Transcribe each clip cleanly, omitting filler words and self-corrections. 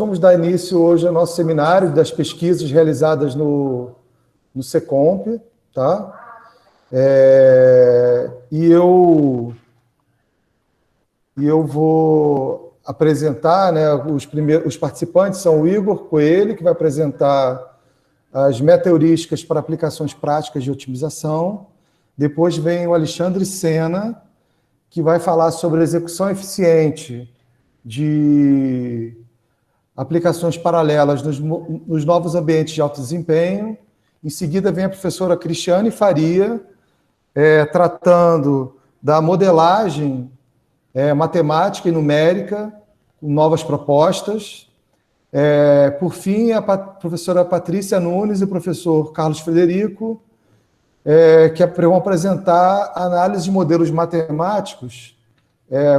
vamos dar início hoje ao nosso seminário das pesquisas realizadas no SECOMP, tá? E eu vou apresentar, né, os participantes são o Igor Coelho, que vai apresentar as meta-heurísticas para aplicações práticas de otimização. Depois vem o Alexandre Sena, que vai falar sobre a execução eficiente de aplicações paralelas nos novos ambientes de alto desempenho. Em seguida vem a professora Cristiane Faria, tratando da modelagem matemática e numérica, com novas propostas. Por fim, a professora Patrícia Nunes e o professor Carlos Frederico, que vão apresentar a análise de modelos matemáticos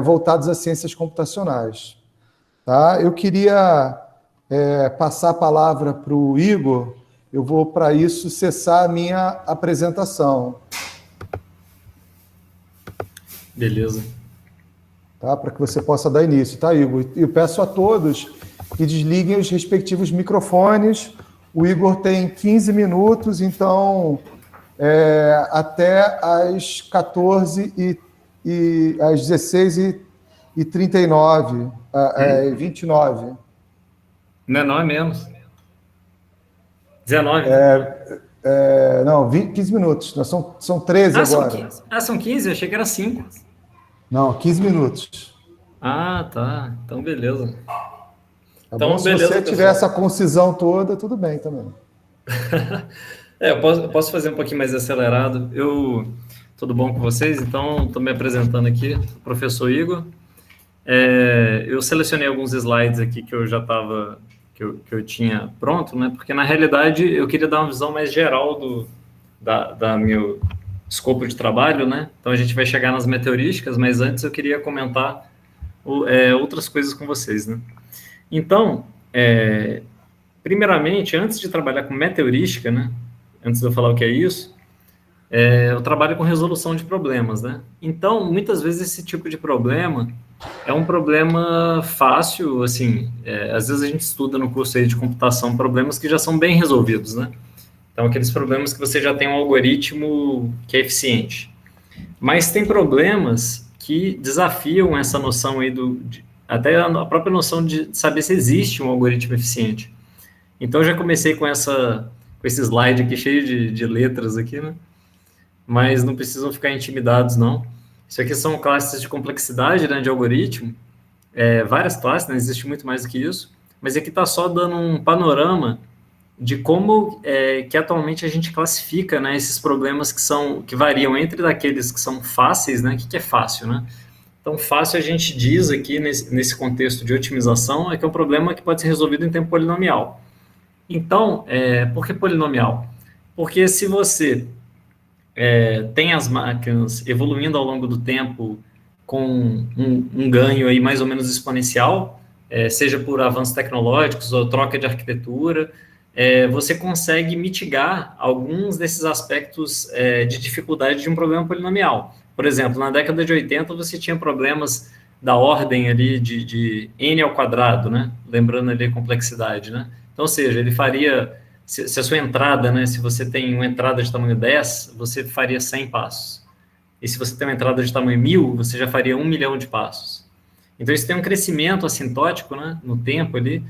voltados às ciências computacionais. Tá? Eu queria passar a palavra para o Igor. Eu vou, para isso, cessar a minha apresentação. Beleza. Tá? Para que você possa dar início, tá, Igor? E eu peço a todos que desliguem os respectivos microfones. O Igor tem 15 minutos, então, até às 14 e às 16h39, 29. Não, é menos. 19. Não, 15 minutos. São 13 agora. São 15? Eu achei que era 5. Não, 15 minutos. Ah, tá. Então, beleza. Tá então, bom? beleza, se você tiver essa concisão toda, tudo bem também. Eu posso fazer um pouquinho mais acelerado. Tudo bom com vocês? Então, estou me apresentando aqui, professor Igor. Eu selecionei alguns slides aqui que eu já estava, que eu tinha pronto, né? Porque, na realidade, eu queria dar uma visão mais geral da meu escopo de trabalho, né? Então, a gente vai chegar nas meta-heurísticas, mas antes eu queria comentar outras coisas com vocês, né? Então, primeiramente, antes de trabalhar com meta-heurística, né? Antes de eu falar o que é isso, eu trabalho com resolução de problemas, né? Então, muitas vezes esse tipo de problema é um problema fácil, assim, às vezes a gente estuda no curso aí de computação problemas que já são bem resolvidos, né? Então, aqueles problemas que você já tem um algoritmo que é eficiente. Mas tem problemas que desafiam essa noção aí até a própria noção de saber se existe um algoritmo eficiente. Então, eu já comecei com esse slide aqui cheio de letras aqui, né? Mas não precisam ficar intimidados, não. Isso aqui são classes de complexidade, né, de algoritmo, várias classes, né, existe muito mais do que isso, mas aqui está só dando um panorama de como que atualmente a gente classifica, né, esses problemas que variam entre daqueles que são fáceis, né, o que é fácil, né? Então, fácil a gente diz aqui, nesse contexto de otimização, que é um problema que pode ser resolvido em tempo polinomial. Então, por que polinomial? Porque se você tem as máquinas evoluindo ao longo do tempo com um ganho aí mais ou menos exponencial, seja por avanços tecnológicos ou troca de arquitetura, você consegue mitigar alguns desses aspectos de dificuldade de um problema polinomial. Por exemplo, na década de 80 você tinha problemas da ordem ali de n ao quadrado, né? Lembrando ali a complexidade, né? Então, ou seja, ele faria... Se a sua entrada, né, se você tem uma entrada de tamanho 10, você faria 100 passos. E se você tem uma entrada de tamanho 1000, você já faria 1 milhão de passos. Então, isso tem um crescimento assintótico, né, no tempo ali,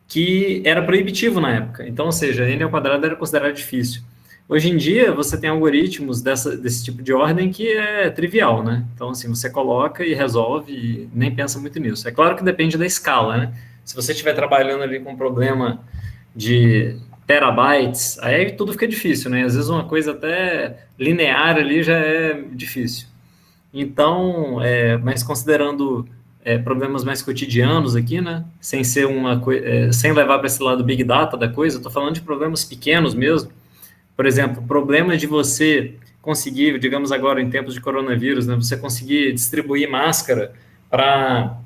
que era proibitivo na época. Então, ou seja, n ao quadrado era considerado difícil. Hoje em dia, você tem algoritmos desse tipo de ordem que é trivial, né? Então, assim, você coloca e resolve e nem pensa muito nisso. É claro que depende da escala, né? Se você estiver trabalhando ali com um problema de terabytes, aí tudo fica difícil, né? Às vezes uma coisa até linear ali já é difícil. Então, mas considerando problemas mais cotidianos aqui, né? Sem ser sem levar para esse lado big data da coisa, eu tô falando de problemas pequenos mesmo. Por exemplo, problema de você conseguir, digamos agora em tempos de coronavírus, né? Você conseguir distribuir máscara para,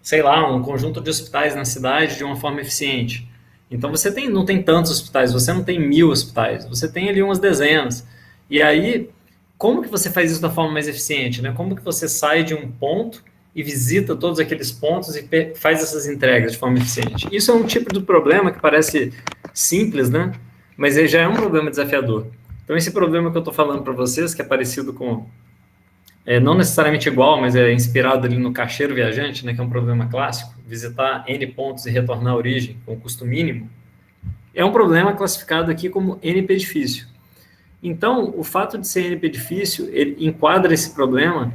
sei lá, um conjunto de hospitais na cidade de uma forma eficiente. Então, você não tem tantos hospitais, você não tem 1000 hospitais, você tem ali umas dezenas. E aí, como que você faz isso da forma mais eficiente, né? Como que você sai de um ponto e visita todos aqueles pontos e faz essas entregas de forma eficiente. Isso é um tipo de problema que parece simples, né? Mas ele já é um problema desafiador. Então, esse problema que eu estou falando para vocês, que é parecido com... não necessariamente igual, mas é inspirado ali no caixeiro viajante, né, que é um problema clássico, visitar N pontos e retornar à origem com custo mínimo, é um problema classificado aqui como NP difícil. Então, o fato de ser NP difícil, ele enquadra esse problema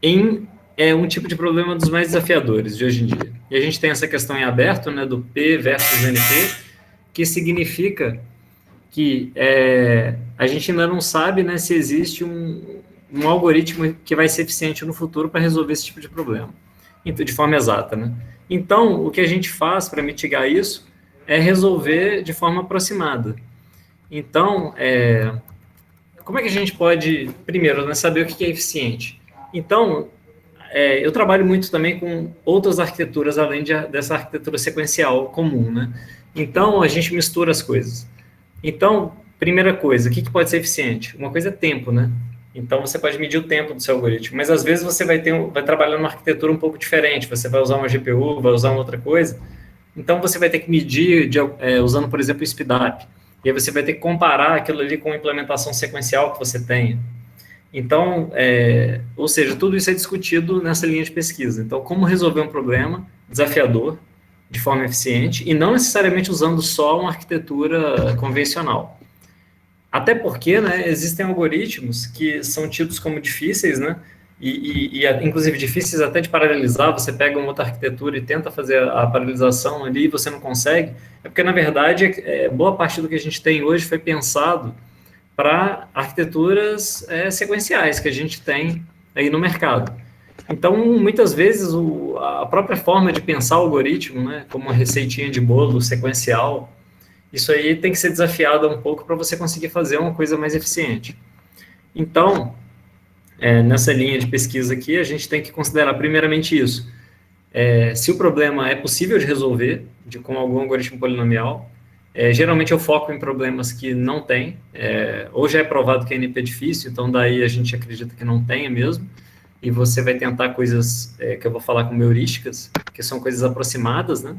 em um tipo de problema dos mais desafiadores de hoje em dia. E a gente tem essa questão em aberto, né, do P versus NP, que significa que a gente ainda não sabe, né, se existe um algoritmo que vai ser eficiente no futuro para resolver esse tipo de problema, de forma exata, né? Então, o que a gente faz para mitigar isso é resolver de forma aproximada. Então, como é que a gente pode, primeiro, né, saber o que é eficiente? Então, eu trabalho muito também com outras arquiteturas, além dessa arquitetura sequencial comum, né? Então, a gente mistura as coisas. Então, primeira coisa, o que pode ser eficiente? Uma coisa é tempo, né? Então, você pode medir o tempo do seu algoritmo, mas às vezes você vai trabalhar numa arquitetura um pouco diferente, você vai usar uma GPU, vai usar uma outra coisa, então você vai ter que medir usando, por exemplo, o SpeedUp, e aí você vai ter que comparar aquilo ali com a implementação sequencial que você tenha. Então, ou seja, tudo isso é discutido nessa linha de pesquisa. Então, como resolver um problema desafiador de forma eficiente e não necessariamente usando só uma arquitetura convencional. Até porque, né, existem algoritmos que são tidos como difíceis, né, inclusive difíceis até de paralelizar. Você pega uma outra arquitetura e tenta fazer a paralelização ali e você não consegue. É porque, na verdade, boa parte do que a gente tem hoje foi pensado para arquiteturas sequenciais que a gente tem aí no mercado. Então, muitas vezes, a própria forma de pensar o algoritmo, né, como uma receitinha de bolo sequencial, isso aí tem que ser desafiado um pouco para você conseguir fazer uma coisa mais eficiente. Então, nessa linha de pesquisa aqui, a gente tem que considerar primeiramente isso. Se o problema é possível de resolver com algum algoritmo polinomial, geralmente eu foco em problemas que não tem, ou já é provado que a NP é difícil, então daí a gente acredita que não tenha mesmo, e você vai tentar coisas que eu vou falar como heurísticas, que são coisas aproximadas, né?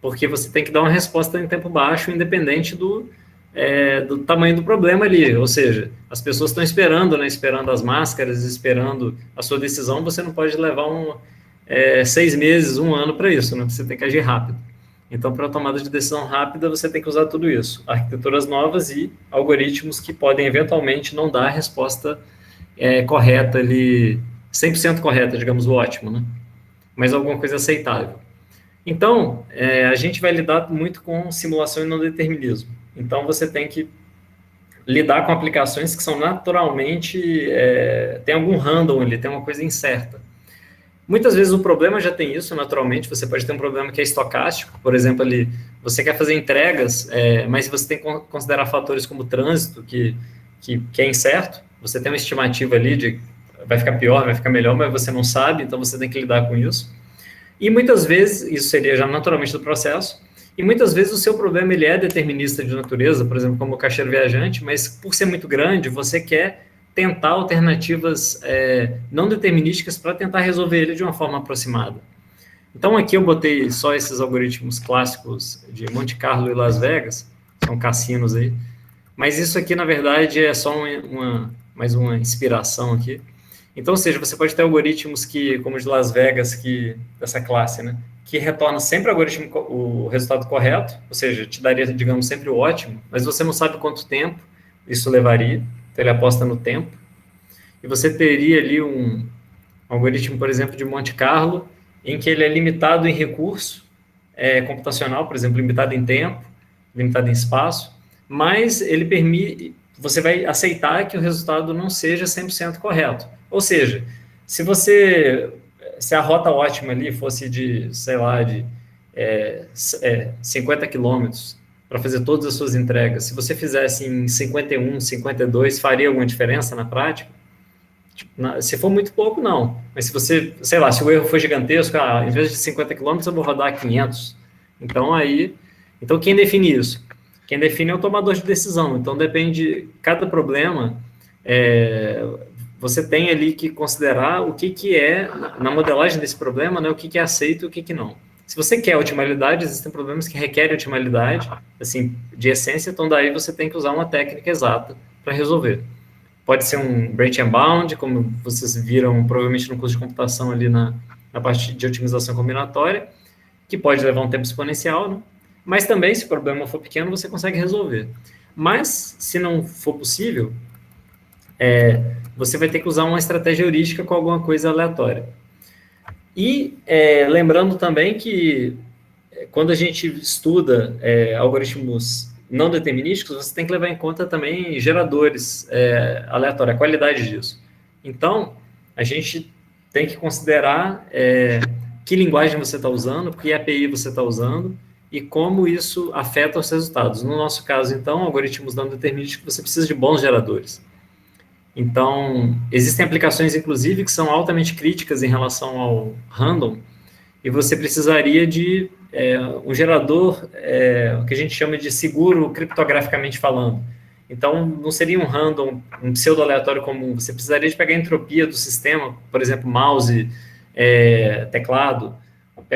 Porque você tem que dar uma resposta em tempo baixo, independente do tamanho do problema ali, ou seja, as pessoas estão esperando, né, esperando as máscaras, esperando a sua decisão, você não pode levar 6 meses, 1 ano para isso, né? Você tem que agir rápido. Então, para a tomada de decisão rápida, você tem que usar tudo isso, arquiteturas novas e algoritmos que podem, eventualmente, não dar a resposta correta ali, 100% correta, digamos, o ótimo, né? Mas alguma coisa aceitável. Então, a gente vai lidar muito com simulação e não determinismo. Então, você tem que lidar com aplicações que são naturalmente, tem algum random ali, tem uma coisa incerta. Muitas vezes o problema já tem isso, naturalmente, você pode ter um problema que é estocástico, por exemplo, ali, você quer fazer entregas, mas você tem que considerar fatores como trânsito, que é incerto, você tem uma estimativa ali de vai ficar pior, vai ficar melhor, mas você não sabe, então você tem que lidar com isso. E muitas vezes, isso seria já naturalmente do processo, e muitas vezes o seu problema ele é determinista de natureza, por exemplo, como o caixeiro viajante, mas por ser muito grande, você quer tentar alternativas não determinísticas para tentar resolver ele de uma forma aproximada. Então, aqui eu botei só esses algoritmos clássicos de Monte Carlo e Las Vegas, são cassinos aí, mas isso aqui, na verdade, é só mais uma inspiração aqui. Então, ou seja, você pode ter algoritmos como o de Las Vegas, dessa classe, né, que retorna sempre o resultado correto, ou seja, te daria, digamos, sempre o ótimo, mas você não sabe quanto tempo isso levaria, então ele aposta no tempo. E você teria ali um algoritmo, por exemplo, de Monte Carlo, em que ele é limitado em recurso computacional, por exemplo, limitado em tempo, limitado em espaço, mas ele permite, você vai aceitar que o resultado não seja 100% correto. Ou seja, se a rota ótima ali fosse de, sei lá, de 50 quilômetros para fazer todas as suas entregas, se você fizesse em 51, 52, faria alguma diferença na prática? Se for muito pouco, não. Mas se você, sei lá, se o erro for gigantesco, em vez de 50 quilômetros, eu vou rodar 500. Então quem define isso? Quem define é o tomador de decisão. Então, depende, cada problema você tem ali que considerar o que é, na modelagem desse problema, né, o que é aceito e o que não. Se você quer otimalidade, existem problemas que requerem otimalidade, assim, de essência, então daí você tem que usar uma técnica exata para resolver. Pode ser um branch and bound, como vocês viram provavelmente no curso de computação ali na parte de otimização combinatória, que pode levar um tempo exponencial, né? Mas também, se o problema for pequeno, você consegue resolver. Mas, se não for possível, você vai ter que usar uma estratégia heurística com alguma coisa aleatória. E lembrando também que quando a gente estuda algoritmos não determinísticos, você tem que levar em conta também geradores aleatórios, a qualidade disso. Então, a gente tem que considerar que linguagem você está usando, que API você está usando e como isso afeta os resultados. No nosso caso, então, algoritmos não determinísticos, você precisa de bons geradores. Então, existem aplicações, inclusive, que são altamente críticas em relação ao random, e você precisaria de um gerador que a gente chama de seguro criptograficamente falando. Então, não seria um random, um pseudo-aleatório comum. Você precisaria de pegar a entropia do sistema, por exemplo, mouse, teclado,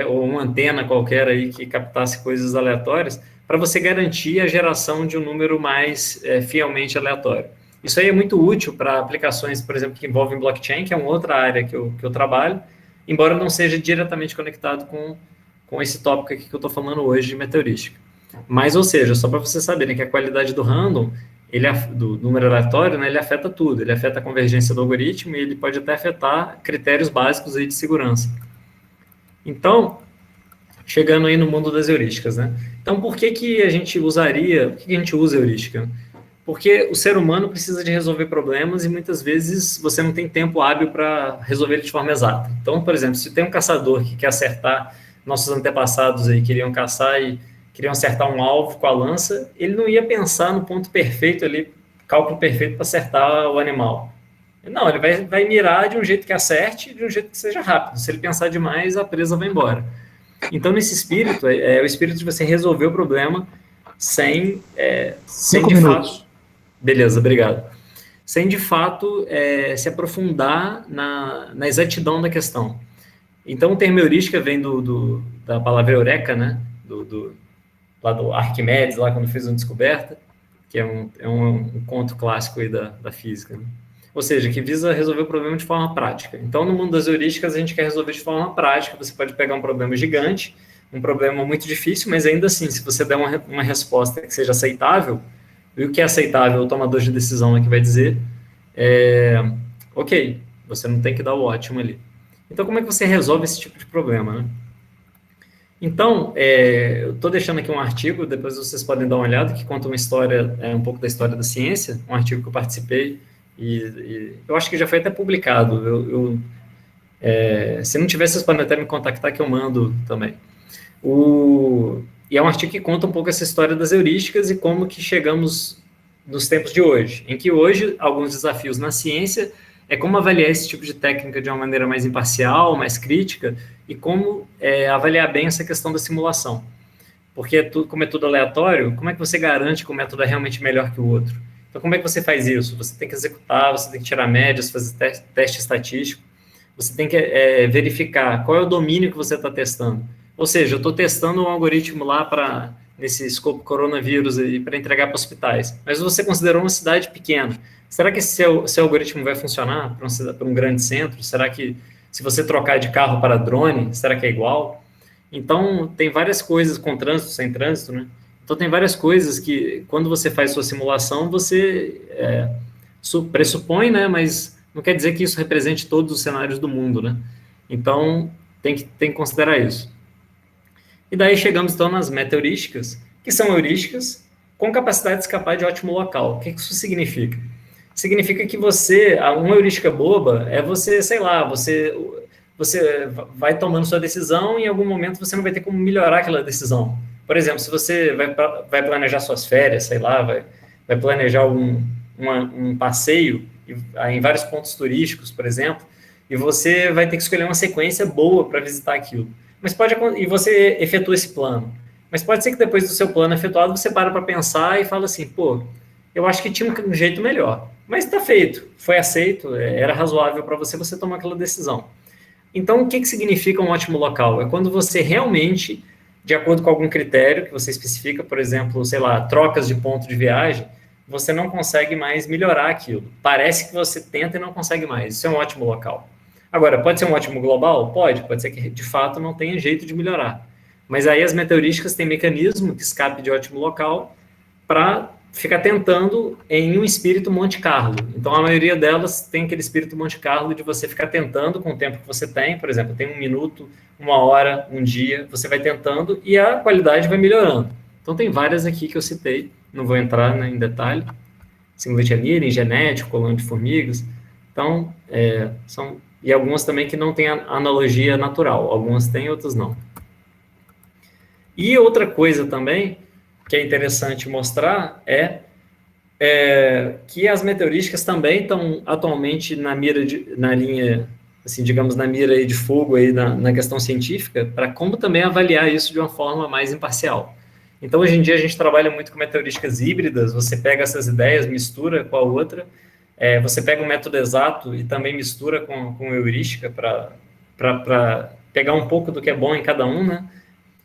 ou uma antena qualquer aí que captasse coisas aleatórias, para você garantir a geração de um número mais fielmente aleatório. Isso aí é muito útil para aplicações, por exemplo, que envolvem blockchain, que é uma outra área que eu trabalho, embora não seja diretamente conectado com esse tópico aqui que eu estou falando hoje de meteorística. Mas, ou seja, só para vocês saberem que a qualidade do random, do número aleatório, né, ele afeta tudo. Ele afeta a convergência do algoritmo e ele pode até afetar critérios básicos aí de segurança. Então, chegando aí no mundo das heurísticas, né? Então, por que a gente usaria, por que a gente usa heurística? Porque o ser humano precisa de resolver problemas e muitas vezes você não tem tempo hábil para resolver ele de forma exata. Então, por exemplo, se tem um caçador que quer acertar, nossos antepassados aí queriam caçar e queriam acertar um alvo com a lança, ele não ia pensar no ponto perfeito ali, cálculo perfeito para acertar o animal. Não, ele vai mirar de um jeito que acerte e de um jeito que seja rápido. Se ele pensar demais, a presa vai embora. Então, nesse espírito, é o espírito de você resolver o problema sem 5 de minutos. fato... Beleza, obrigado. Sem, de fato, se aprofundar na exatidão da questão. Então, o termo heurística vem da palavra eureka, né? Lá do Arquimedes, lá quando fez uma descoberta, que é um conto clássico aí da física, né? Ou seja, que visa resolver o problema de forma prática. Então, no mundo das heurísticas, a gente quer resolver de forma prática. Você pode pegar um problema gigante, um problema muito difícil, mas ainda assim, se você der uma resposta que seja aceitável, e o que é aceitável, o tomador de decisão é que vai dizer, ok, você não tem que dar o ótimo ali. Então, como é que você resolve esse tipo de problema, né? Então, eu estou deixando aqui um artigo, depois vocês podem dar uma olhada, que conta uma história, um pouco da história da ciência, um artigo que eu participei, e eu acho que já foi até publicado. Se não tiver, vocês podem até me contactar que eu mando também. E é um artigo que conta um pouco essa história das heurísticas e como que chegamos nos tempos de hoje, em que hoje alguns desafios na ciência é como avaliar esse tipo de técnica de uma maneira mais imparcial, mais crítica, e como avaliar bem essa questão da simulação. Porque como é tudo aleatório, como é que você garante que o método é realmente melhor que o outro? Então, como é que você faz isso? Você tem que executar, você tem que tirar médias, fazer teste estatístico, você tem que verificar qual é o domínio que você está testando. Ou seja, eu estou testando um algoritmo lá nesse escopo coronavírus para entregar para hospitais, mas você considerou uma cidade pequena. Será que esse seu algoritmo vai funcionar para um grande centro? Será que se você trocar de carro para drone, será que é igual? Então, tem várias coisas com trânsito, sem trânsito, né? Então, tem várias coisas que, quando você faz sua simulação, você pressupõe, né? Mas não quer dizer que isso represente todos os cenários do mundo, né? Então, tem que considerar isso. E daí chegamos, então, nas meta-heurísticas, que são heurísticas com capacidade de escapar de ótimo local. O que isso significa? Significa que uma heurística boba é você, sei lá, você vai tomando sua decisão e em algum momento você não vai ter como melhorar aquela decisão. Por exemplo, se você vai planejar suas férias, sei lá, vai planejar um passeio em vários pontos turísticos, por exemplo, e você vai ter que escolher uma sequência boa para visitar aquilo. E você efetua esse plano. Mas pode ser que depois do seu plano efetuado, você para pensar e fala assim, pô, eu acho que tinha um jeito melhor. mas está feito, foi aceito, era razoável para você, você tomar aquela decisão. Então, o que significa um ótimo local? É quando você realmente, de acordo com algum critério que você especifica, por exemplo, sei lá, trocas de ponto de viagem, você não consegue mais melhorar aquilo. Parece que você tenta e não consegue mais. Isso é um ótimo local. Agora, pode ser um ótimo global? Pode ser que de fato não tenha jeito de melhorar. Mas aí as meteorísticas têm mecanismo que escape de ótimo local para ficar tentando em um espírito Monte Carlo. Então, a maioria delas tem aquele espírito Monte Carlo de você ficar tentando com o tempo que você tem. Por exemplo, tem 1 minuto, 1 hora, um dia, você vai tentando e a qualidade vai melhorando. Então, tem várias aqui que eu citei, não vou entrar, né, em detalhe. Singlet anilin, genético, colônia de formigas. Então, e algumas também que não têm analogia natural. Algumas têm, outras não. E outra coisa também que é interessante mostrar que as meteorísticas também estão atualmente na linha, assim, digamos, na mira aí de fogo aí na questão científica, para como também avaliar isso de uma forma mais imparcial. Então, hoje em dia, a gente trabalha muito com meteorísticas híbridas, você pega essas ideias, mistura com a outra, você pega um método exato e também mistura com heurística para pegar um pouco do que é bom em cada um, né?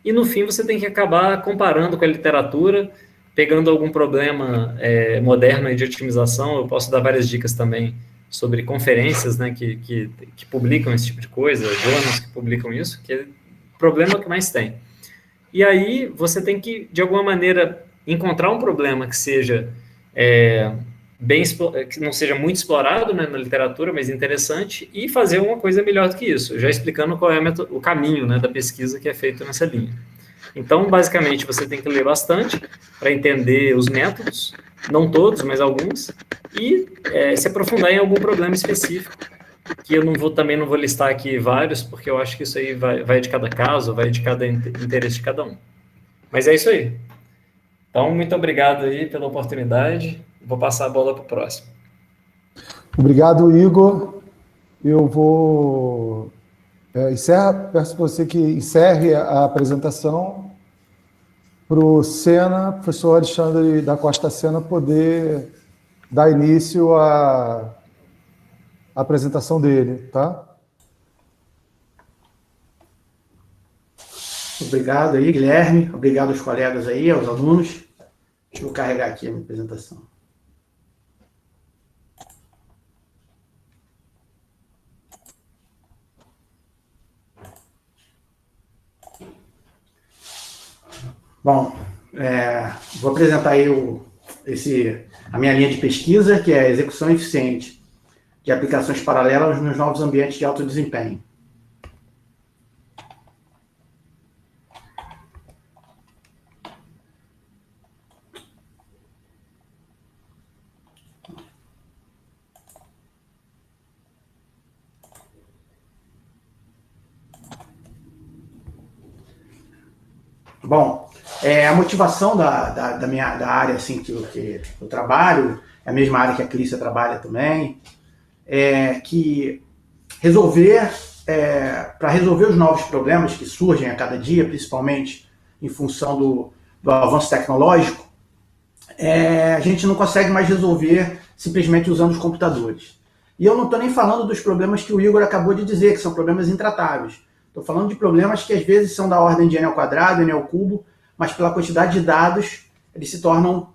E, no fim, você tem que acabar comparando com a literatura, pegando algum problema moderno de otimização. Eu posso dar várias dicas também sobre conferências, né, que publicam esse tipo de coisa, jornais que publicam isso, que é o problema que mais tem. E aí você tem que, de alguma maneira, encontrar um problema que seja que não seja muito explorado, né, na literatura, mas interessante, e fazer uma coisa melhor do que isso, já explicando qual é o caminho, né, da pesquisa que é feito nessa linha. Então, basicamente, você tem que ler bastante para entender os métodos, não todos, mas alguns, e se aprofundar em algum problema específico, que eu também não vou listar aqui vários, porque eu acho que isso aí vai de cada caso, vai de cada interesse de cada um. Mas é isso aí. Então, muito obrigado aí pela oportunidade. Vou passar a bola para o próximo. Obrigado, Igor. Eu vou peço você que encerre a apresentação para o Sena, professor Alexandre da Costa Sena, poder dar início à apresentação dele, tá? Obrigado aí, Guilherme. Obrigado aos colegas aí, aos alunos. Deixa eu carregar aqui a minha apresentação. Bom, vou apresentar aí a minha linha de pesquisa, que é a execução eficiente de aplicações paralelas nos novos ambientes de alto desempenho. Bom, a motivação da área assim, que eu trabalho, é a mesma área que a Clícia trabalha também, que para resolver os novos problemas que surgem a cada dia, principalmente em função do avanço tecnológico, a gente não consegue mais resolver simplesmente usando os computadores. E eu não estou nem falando dos problemas que o Igor acabou de dizer, que são problemas intratáveis. Estou falando de problemas que às vezes são da ordem de n ao quadrado, n ao cubo, mas pela quantidade de dados, eles se tornam...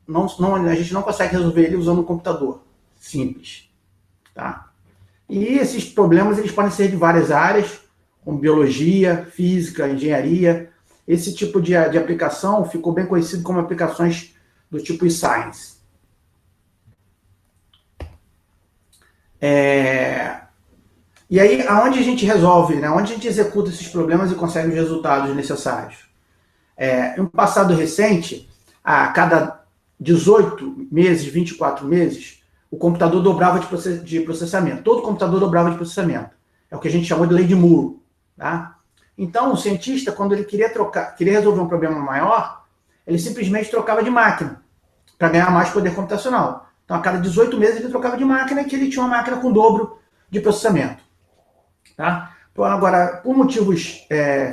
a gente não consegue resolver ele usando um computador simples. Tá? E esses problemas eles podem ser de várias áreas, como biologia, física, engenharia. Esse tipo de aplicação ficou bem conhecido como aplicações do tipo e-science. E aí, aonde a gente resolve, né? Onde a gente executa esses problemas e consegue os resultados necessários? Em um passado recente, a cada 18 meses, 24 meses, o computador dobrava de processamento. Todo computador dobrava de processamento. É o que a gente chamou de lei de Moore. Tá? Então, o cientista, quando ele queria resolver um problema maior, ele simplesmente trocava de máquina para ganhar mais poder computacional. Então, a cada 18 meses, ele trocava de máquina, que ele tinha uma máquina com dobro de processamento. Tá? Então, agora, por motivos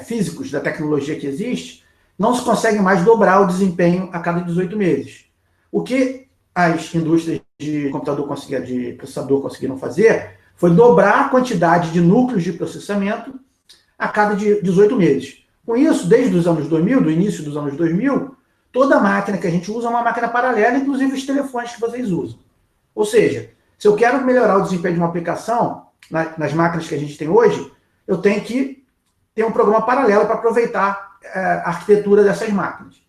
físicos da tecnologia que existe, não se consegue mais dobrar o desempenho a cada 18 meses. O que as indústrias de de processador conseguiram fazer foi dobrar a quantidade de núcleos de processamento a cada 18 meses. Com isso, desde os anos 2000, do início dos anos 2000, toda máquina que a gente usa é uma máquina paralela, inclusive os telefones que vocês usam. Ou seja, se eu quero melhorar o desempenho de uma aplicação nas máquinas que a gente tem hoje, eu tenho que ter um programa paralelo para aproveitar a arquitetura dessas máquinas.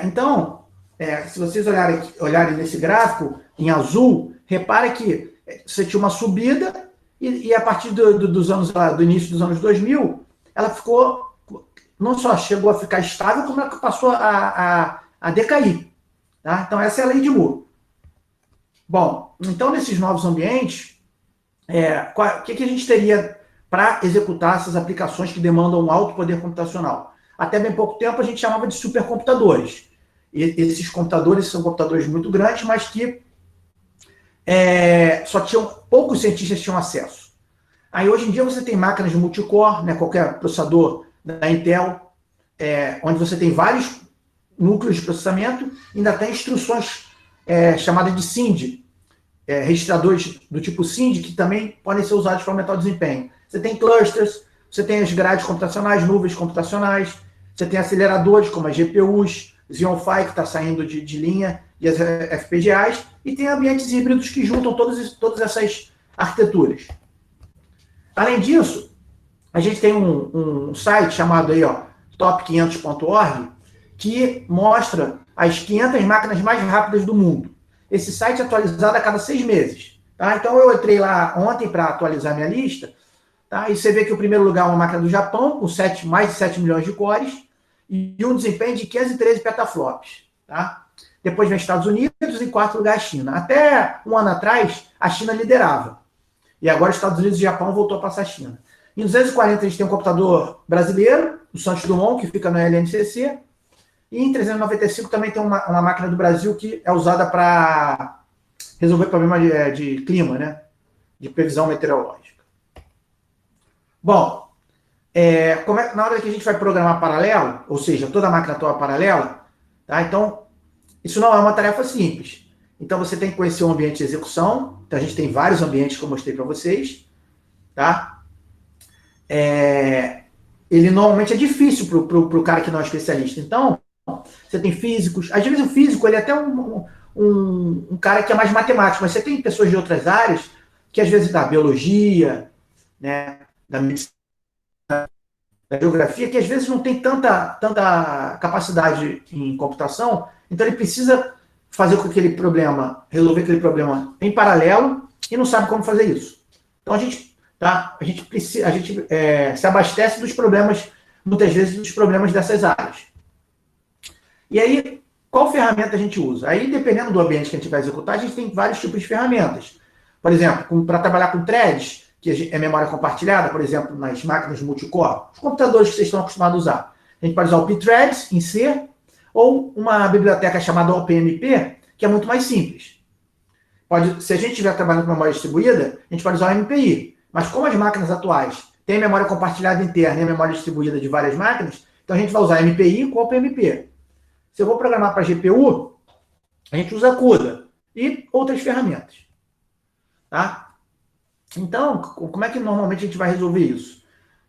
Então, se vocês olharem nesse gráfico, em azul, repare que você tinha uma subida e a partir do início dos anos 2000, ela ficou, não só chegou a ficar estável, como ela passou a decair. Tá? Então, essa é a lei de Moore. Bom, então, nesses novos ambientes, o que a gente teria para executar essas aplicações que demandam um alto poder computacional? Até bem pouco tempo, a gente chamava de supercomputadores. E esses computadores são computadores muito grandes, mas que poucos cientistas tinham acesso. Aí, hoje em dia, você tem máquinas de multicore, né, qualquer processador da Intel, onde você tem vários núcleos de processamento, ainda tem instruções chamadas de SIND, registradores do tipo SIND, que também podem ser usados para aumentar o desempenho. Você tem clusters, você tem as grades computacionais, nuvens computacionais, você tem aceleradores como as GPUs, Xeon Phi, que está saindo de linha, e as FPGAs, e tem ambientes híbridos que juntam todas essas arquiteturas. Além disso, a gente tem um site chamado aí, top500.org, que mostra as 500 máquinas mais rápidas do mundo. Esse site é atualizado a cada 6 meses. Tá? Então, eu entrei lá ontem para atualizar minha lista, tá? E você vê que o primeiro lugar é uma máquina do Japão, com mais de 7 milhões de cores, e um desempenho de 513 petaflops. Tá? Depois vem Estados Unidos, em quarto lugar a China. Até um ano atrás, a China liderava. E agora Estados Unidos e Japão voltou a passar a China. Em 240 a gente tem um computador brasileiro, o Santos Dumont, que fica no LNCC. E em 395 também tem uma máquina do Brasil que é usada para resolver problema de clima, né? De previsão meteorológica. Bom, na hora que a gente vai programar paralelo, ou seja, toda a máquina atual paralela, tá? Então, isso não é uma tarefa simples. Então, você tem que conhecer o ambiente de execução. Então, a gente tem vários ambientes que eu mostrei para vocês. Tá? Ele normalmente é difícil para o cara que não é especialista. Então, você tem físicos. Às vezes, o físico ele é até um cara que é mais matemático, mas você tem pessoas de outras áreas que, às vezes, da biologia, né, da medicina, da geografia, que às vezes não tem tanta capacidade em computação, então ele precisa fazer com aquele problema, resolver aquele problema em paralelo e não sabe como fazer isso. Então a gente se abastece dos problemas, muitas vezes dos problemas dessas áreas. E aí, qual ferramenta a gente usa? Aí, dependendo do ambiente que a gente vai executar, a gente tem vários tipos de ferramentas. Por exemplo, para trabalhar com threads, que é memória compartilhada, por exemplo, nas máquinas multicore, os computadores que vocês estão acostumados a usar. A gente pode usar o pthreads em C, ou uma biblioteca chamada OPMP, que é muito mais simples. Se a gente estiver trabalhando com memória distribuída, a gente pode usar o MPI. Mas como as máquinas atuais têm memória compartilhada interna e a memória distribuída de várias máquinas, então a gente vai usar MPI com OPMP. Se eu vou programar para GPU, a gente usa CUDA e outras ferramentas. Tá? Então, como é que normalmente a gente vai resolver isso?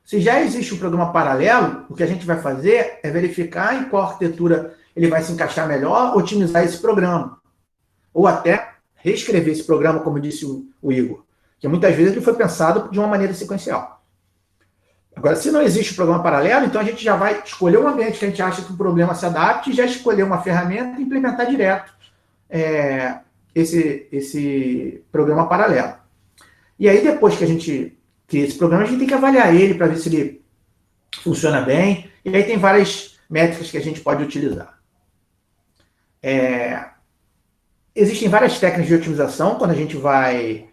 Se já existe um programa paralelo, o que a gente vai fazer é verificar em qual arquitetura ele vai se encaixar melhor, otimizar esse programa. Ou até reescrever esse programa, como disse o Igor. Que muitas vezes ele foi pensado de uma maneira sequencial. Agora, se não existe o programa paralelo, então a gente já vai escolher um ambiente que a gente acha que o problema se adapte e já escolher uma ferramenta e implementar direto esse programa paralelo. E aí, depois que a gente cria esse programa, a gente tem que avaliar ele para ver se ele funciona bem. E aí tem várias métricas que a gente pode utilizar. Existem várias técnicas de otimização quando a gente vai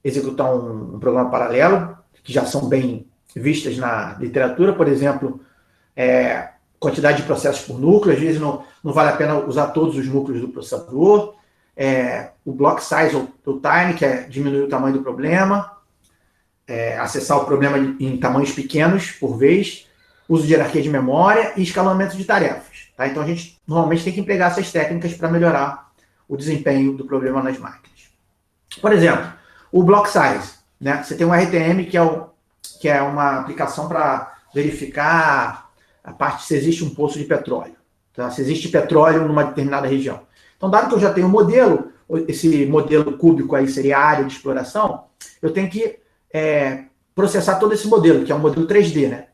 executar um programa paralelo, que já são bem vistas na literatura. Por exemplo, quantidade de processos por núcleo. Às vezes não vale a pena usar todos os núcleos do processador. O block size ou time, que é diminuir o tamanho do problema. Acessar o problema em tamanhos pequenos por vez. Uso de hierarquia de memória e escalonamento de tarefas. Tá? Então, a gente normalmente tem que empregar essas técnicas para melhorar o desempenho do problema nas máquinas. Por exemplo, o block size. Né? Você tem um RTM, que é uma aplicação para verificar a parte se existe um poço de petróleo. Tá? Se existe petróleo numa determinada região. Então, dado que eu já tenho um modelo, esse modelo cúbico aí seria a área de exploração, eu tenho que processar todo esse modelo, que é um modelo 3D, né?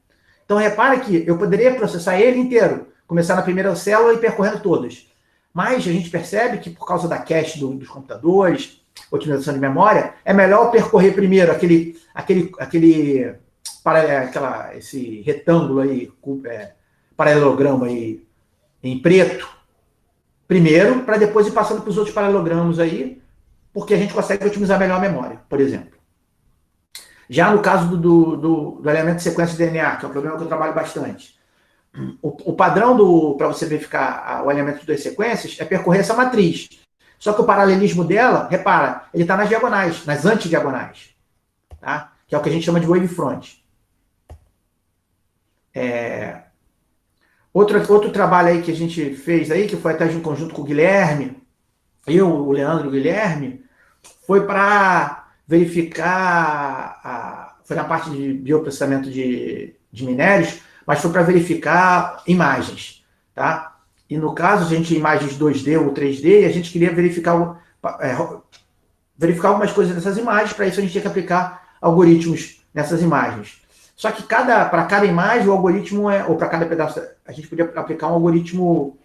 Então, repara que eu poderia processar ele inteiro, começar na primeira célula e percorrendo todas. Mas a gente percebe que, por causa da cache dos computadores, otimização de memória, é melhor percorrer primeiro esse retângulo aí, paralelogramo aí, em preto, primeiro, para depois ir passando para os outros paralelogramas aí, porque a gente consegue otimizar melhor a memória, por exemplo. Já no caso do elemento de sequência de DNA, que é um problema que eu trabalho bastante, o padrão para você verificar o elemento de duas sequências é percorrer essa matriz. Só que o paralelismo dela, repara, ele está nas diagonais, nas antidiagonais, tá? Que é o que a gente chama de wavefront. Outro trabalho aí que a gente fez aí, que foi até em conjunto com o Guilherme, o Leandro e o Guilherme, foi para verificar, foi na parte de bioprocessamento de minérios, mas foi para verificar imagens, tá? E no caso, a gente imagens 2D ou 3D, a gente queria verificar algumas coisas nessas imagens, para isso a gente tinha que aplicar algoritmos nessas imagens. Só que para cada imagem, o algoritmo ou para cada pedaço, a gente podia aplicar um algoritmo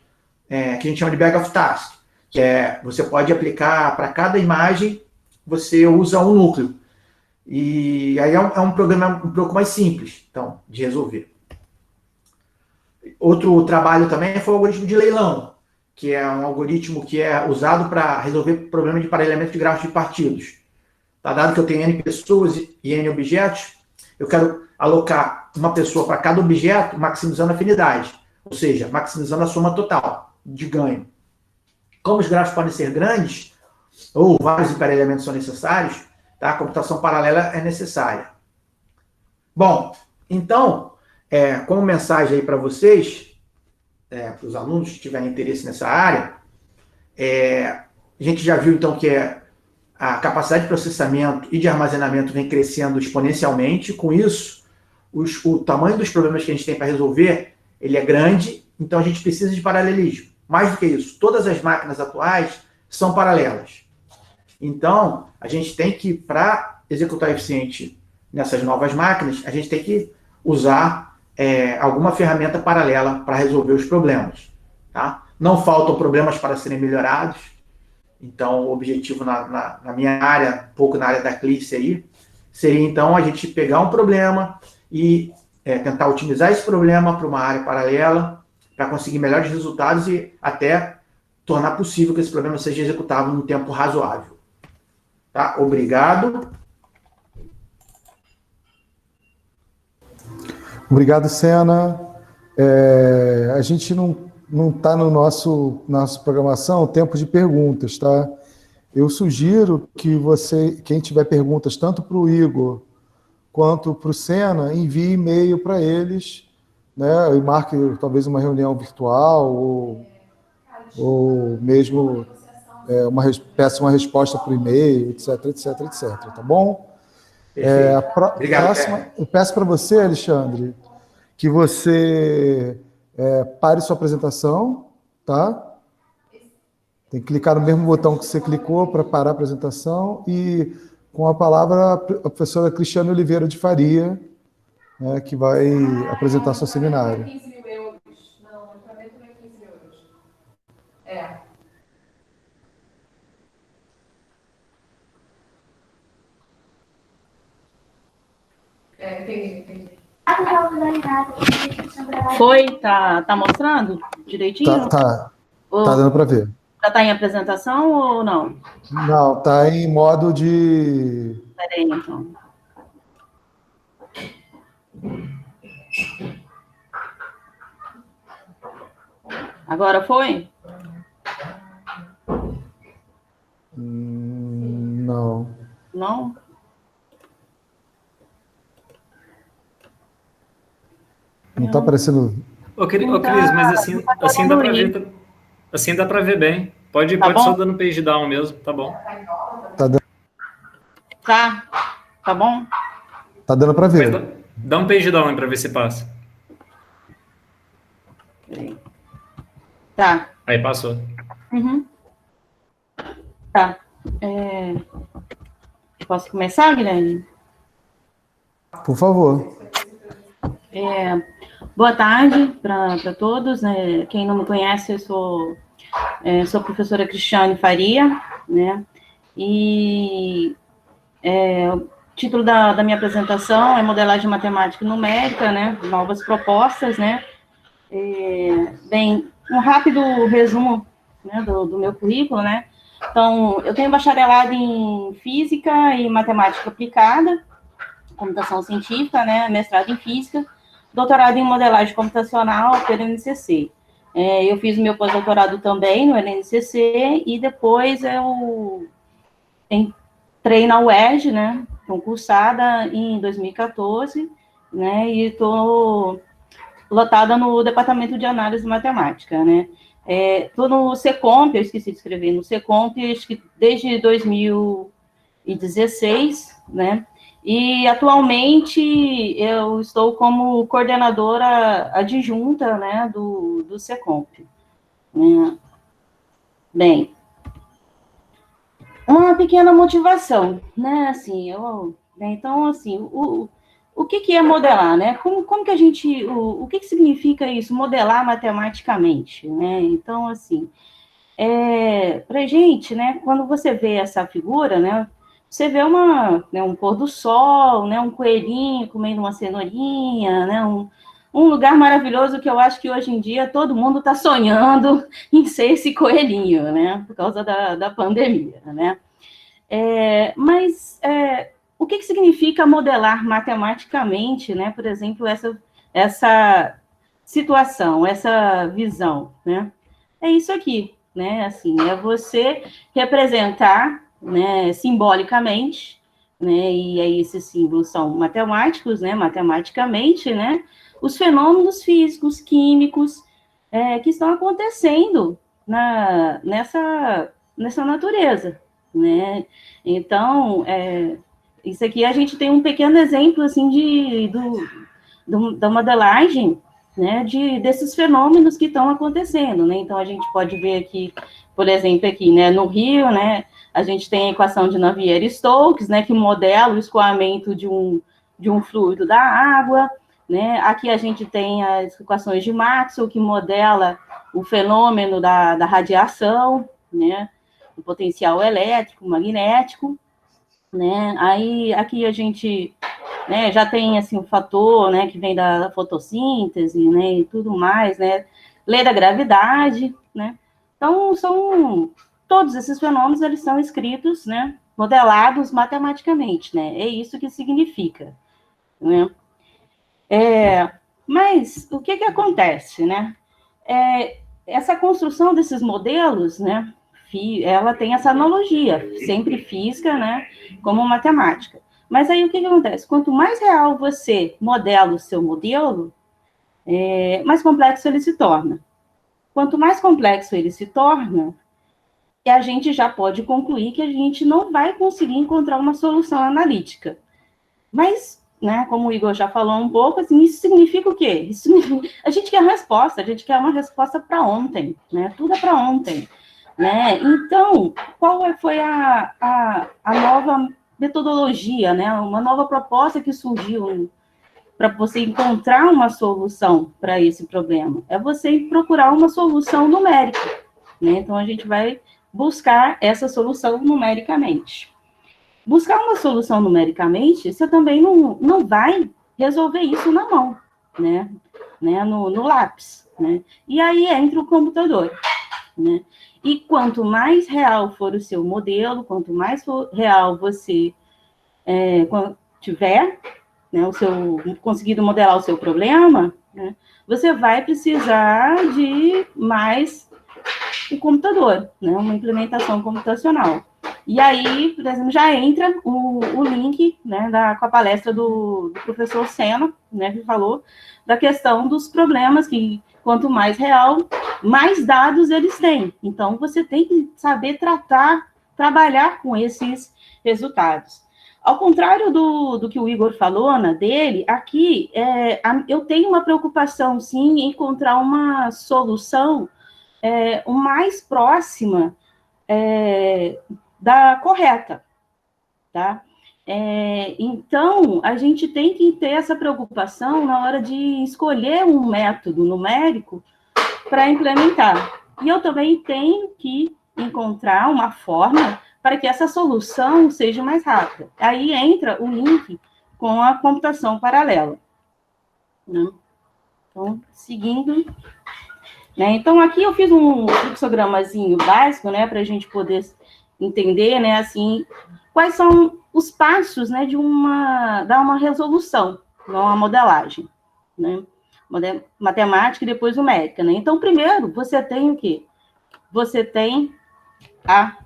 que a gente chama de bag of task, que você pode aplicar para cada imagem, você usa um núcleo. E aí é um programa um pouco mais simples, então, de resolver. Outro trabalho também foi o algoritmo de leilão, que é um algoritmo que é usado para resolver problema de paralelamento de gráficos de partidos. Tá? Dado que eu tenho N pessoas e N objetos, eu quero alocar uma pessoa para cada objeto, maximizando a afinidade, ou seja, maximizando a soma total de ganho. Como os gráficos podem ser grandes, ou vários emparelhamentos são necessários, tá? A computação paralela é necessária. Bom, então, como mensagem aí para vocês, para os alunos que tiverem interesse nessa área, a gente já viu então que a capacidade de processamento e de armazenamento vem crescendo exponencialmente. Com isso, o tamanho dos problemas que a gente tem para resolver, ele é grande, então a gente precisa de paralelismo. Mais do que isso, todas as máquinas atuais são paralelas. Então, a gente tem que, para executar eficiente nessas novas máquinas, a gente tem que usar alguma ferramenta paralela para resolver os problemas. Tá? Não faltam problemas para serem melhorados. Então, o objetivo na minha área, um pouco na área da Eclipse aí, seria então a gente pegar um problema e tentar otimizar esse problema para uma área paralela, para conseguir melhores resultados e até tornar possível que esse problema seja executável num tempo razoável. Tá? Obrigado. Obrigado, Sena. A gente não está no nossa programação tempo de perguntas, tá? Eu sugiro que quem tiver perguntas tanto para o Igor quanto para o Sena, envie e-mail para eles, né? E marque talvez uma reunião virtual ou mesmo peça uma resposta por e-mail, etc, etc, etc. Tá bom? Obrigado. Eu peço para você, Alexandre, que você pare sua apresentação, tá? Tem que clicar no mesmo botão que você clicou para parar a apresentação e com a palavra a professora Cristiane Oliveira de Faria, né, que vai apresentar seu seminário. 15 mil euros. Não, o pagamento não é 15 mil euros. Entendi. Foi? Tá mostrando direitinho? Tá dando para ver. Já está em apresentação ou não? Não, está em modo de... Espera aí, então. Agora foi? Não. Não? Não está aparecendo Ô, Cris, mas assim dá para ver bem. Pode bom? só dando page down mesmo, tá bom. Tá bom? Tá dando para Mas ver. dá um page down para ver se passa. Peraí. Tá. Aí passou. Uhum. Tá. Posso começar, Guilherme? Por favor. Boa tarde para todos. Quem não me conhece, eu sou a professora Cristiane Faria, né? E o título da minha apresentação é Modelagem Matemática e Numérica, né? Novas propostas, né? Bem, um rápido resumo, né, do meu currículo, né? Então, eu tenho bacharelado em Física e Matemática Aplicada, Computação Científica, né? Mestrado em Física, doutorado em Modelagem Computacional pelo NCC. Eu fiz meu pós-doutorado também no NCC e depois eu entrei na UERJ, né? Concursada em 2014, né? E estou lotada no Departamento de Análise Matemática, né? Estou no Secomp, eu esqueci de escrever, no Secomp, acho que desde 2016, né? E atualmente eu estou como coordenadora adjunta, né, do Secomp. Bem, uma pequena motivação, né? Assim, então, assim, o que é modelar, né? Como que a gente, o que significa isso, modelar matematicamente, né? Então, assim, pra gente, né, quando você vê essa figura, né, você vê um pôr do sol, né, um coelhinho comendo uma cenourinha, né, um lugar maravilhoso que eu acho que hoje em dia todo mundo está sonhando em ser esse coelhinho, né, por causa da pandemia, né. Mas o que significa modelar matematicamente, né, por exemplo, essa situação, essa visão, né? É isso aqui, né? Assim, é você representar, né, simbolicamente, né? E aí esses símbolos são matemáticos, né? Matematicamente, né? Os fenômenos físicos, químicos, que estão acontecendo nessa natureza, né? Então, isso aqui a gente tem um pequeno exemplo, assim, da modelagem, né, desses fenômenos que estão acontecendo, né? Então, a gente pode ver aqui, por exemplo, aqui, né, no Rio, né, a gente tem a equação de Navier-Stokes, né, que modela o escoamento de um fluido da água, né? Aqui a gente tem as equações de Maxwell, que modela o fenômeno da radiação, né? O potencial elétrico, magnético, né? Aí, aqui a gente, né, já tem, assim, o fator, né, que vem da fotossíntese, né, e tudo mais, né? Lei da gravidade, né? Então, todos esses fenômenos, eles são escritos, né, modelados matematicamente, né? É isso que significa, né? Mas o que acontece, né? Essa construção desses modelos, né, ela tem essa analogia, sempre física, né, como matemática. Mas aí o que acontece? Quanto mais real você modela o seu modelo, mais complexo ele se torna. Quanto mais complexo ele se torna, a gente já pode concluir que a gente não vai conseguir encontrar uma solução analítica. Mas, né, como o Igor já falou um pouco, assim, isso significa o quê? A gente quer resposta, a gente quer uma resposta para ontem, né? Tudo é para ontem, né? Então, qual foi a nova metodologia, né? Uma nova proposta que surgiu para você encontrar uma solução para esse problema? É você procurar uma solução numérica, né? Então, a gente vai buscar essa solução numericamente. Buscar uma solução numericamente, você também não vai resolver isso na mão, né? No lápis, né? E aí entra o computador, né? E quanto mais real for o seu modelo, quanto mais real você tiver, né, conseguido modelar o seu problema, né, você vai precisar de mais o computador, né, uma implementação computacional. E aí, por exemplo, já entra o link, né, com a palestra do professor Sena, né, que falou da questão dos problemas que Quanto mais real, mais dados eles têm. Então, você tem que saber trabalhar com esses resultados. Ao contrário do que o Igor falou, dele, aqui eu tenho uma preocupação, sim, em encontrar uma solução o mais próxima da correta, tá? Então, a gente tem que ter essa preocupação na hora de escolher um método numérico para implementar. E eu também tenho que encontrar uma forma para que essa solução seja mais rápida. Aí entra o link com a computação paralela. Né? Então, seguindo. Né? Então, aqui eu fiz um fluxogramazinho básico, né, para a gente poder entender, né, assim, quais são os passos, né, dar uma resolução, uma modelagem, né, matemática e depois numérica, né. Então, primeiro, você tem o quê? Você tem a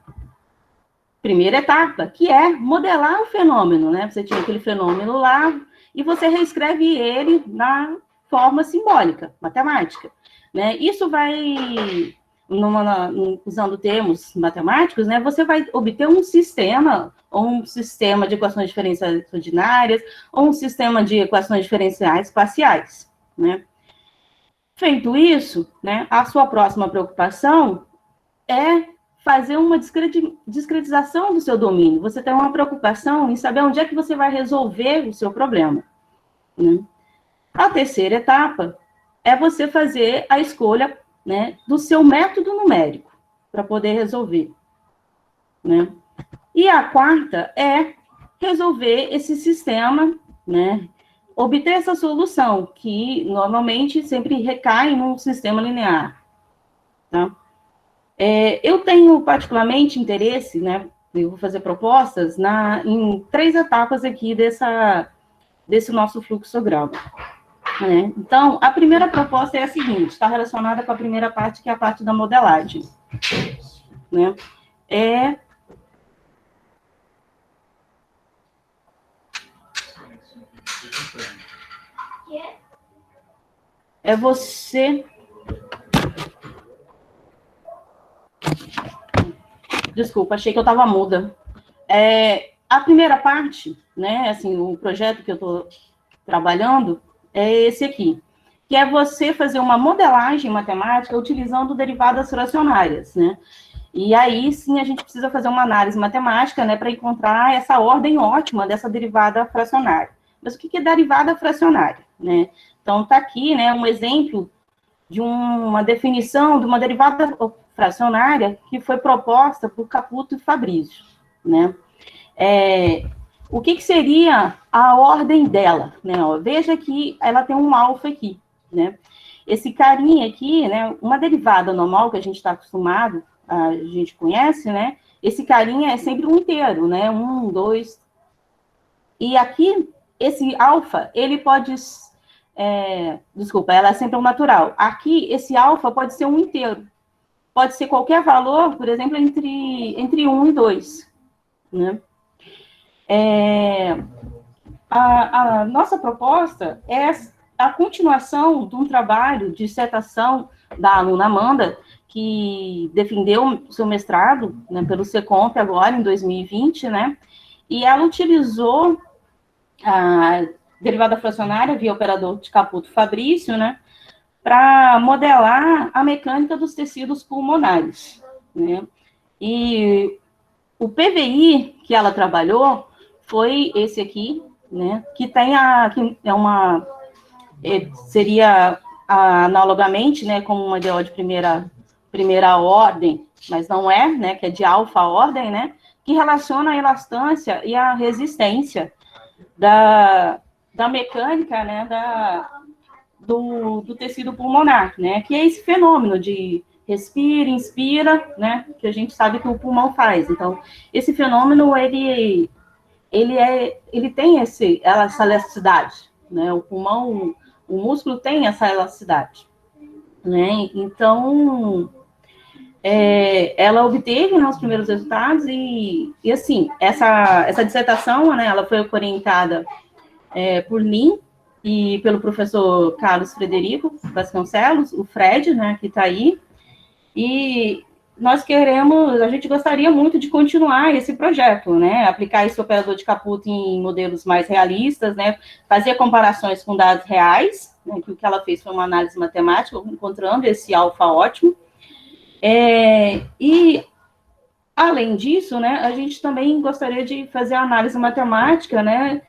primeira etapa, que é modelar o fenômeno, né, você tinha aquele fenômeno lá, e você reescreve ele na forma simbólica, matemática, né. Isso vai... usando termos matemáticos, né, você vai obter um sistema, ou um sistema de equações diferenciais ordinárias, ou um sistema de equações diferenciais parciais, né. Feito isso, né, a sua próxima preocupação é fazer uma discretização do seu domínio. Você tem uma preocupação em saber onde é que você vai resolver o seu problema, né. A terceira etapa é você fazer a escolha, né, do seu método numérico, para poder resolver, né? E a quarta é resolver esse sistema, né, obter essa solução, que normalmente sempre recai num sistema linear, tá? Eu tenho particularmente interesse, né, eu vou fazer propostas em 3 etapas aqui desse nosso fluxograma. Então, a primeira proposta é a seguinte, está relacionada com a primeira parte, que é a parte da modelagem, né? É você... Desculpa, achei que eu estava muda. A primeira parte, né, assim, o projeto que eu estou trabalhando é esse aqui, que é você fazer uma modelagem matemática utilizando derivadas fracionárias, né? E aí, sim, a gente precisa fazer uma análise matemática, né, para encontrar essa ordem ótima dessa derivada fracionária. Mas o que é derivada fracionária, né? Então, está aqui, né, um exemplo de uma definição de uma derivada fracionária que foi proposta por Caputo e Fabrizio, né? O que seria a ordem dela, né? Veja que ela tem um alfa aqui, né? Esse carinha aqui, né? Uma derivada normal que a gente está acostumado, a gente conhece, né? Esse carinha é sempre um inteiro, né? 1, 2. E aqui, esse alfa, ele pode... desculpa, ela é sempre um natural. Aqui, esse alfa pode ser um inteiro. Pode ser qualquer valor, por exemplo, entre 1 e 2, né? A nossa proposta é a continuação de um trabalho de dissertação da aluna Amanda, que defendeu o seu mestrado, né, pelo SECOMP agora, em 2020, né? E ela utilizou a derivada fracionária via operador de Caputo-Fabrizio, né, para modelar a mecânica dos tecidos pulmonares, né? E o PVI que ela trabalhou foi esse aqui, né, que tem que é uma... seria analogamente, né, como uma DO de primeira ordem, mas não é, né, que é de alfa ordem, né, que relaciona a elastância e a resistência da mecânica, né, do tecido pulmonar, né, que é esse fenômeno de respira, inspira, né, que a gente sabe que o pulmão faz. Então, esse fenômeno, ele tem essa elasticidade, né, o pulmão, o músculo tem essa elasticidade, né, então, ela obteve, né, os primeiros resultados e assim, essa dissertação, né, ela foi orientada por mim, e pelo professor Carlos Frederico Vasconcelos, o Fred, né, que está aí, e a gente gostaria muito de continuar esse projeto, né, aplicar esse operador de Caputo em modelos mais realistas, né, fazer comparações com dados reais, né, que o que ela fez foi uma análise matemática, encontrando esse alfa ótimo, e, além disso, né, a gente também gostaria de fazer a análise matemática, né,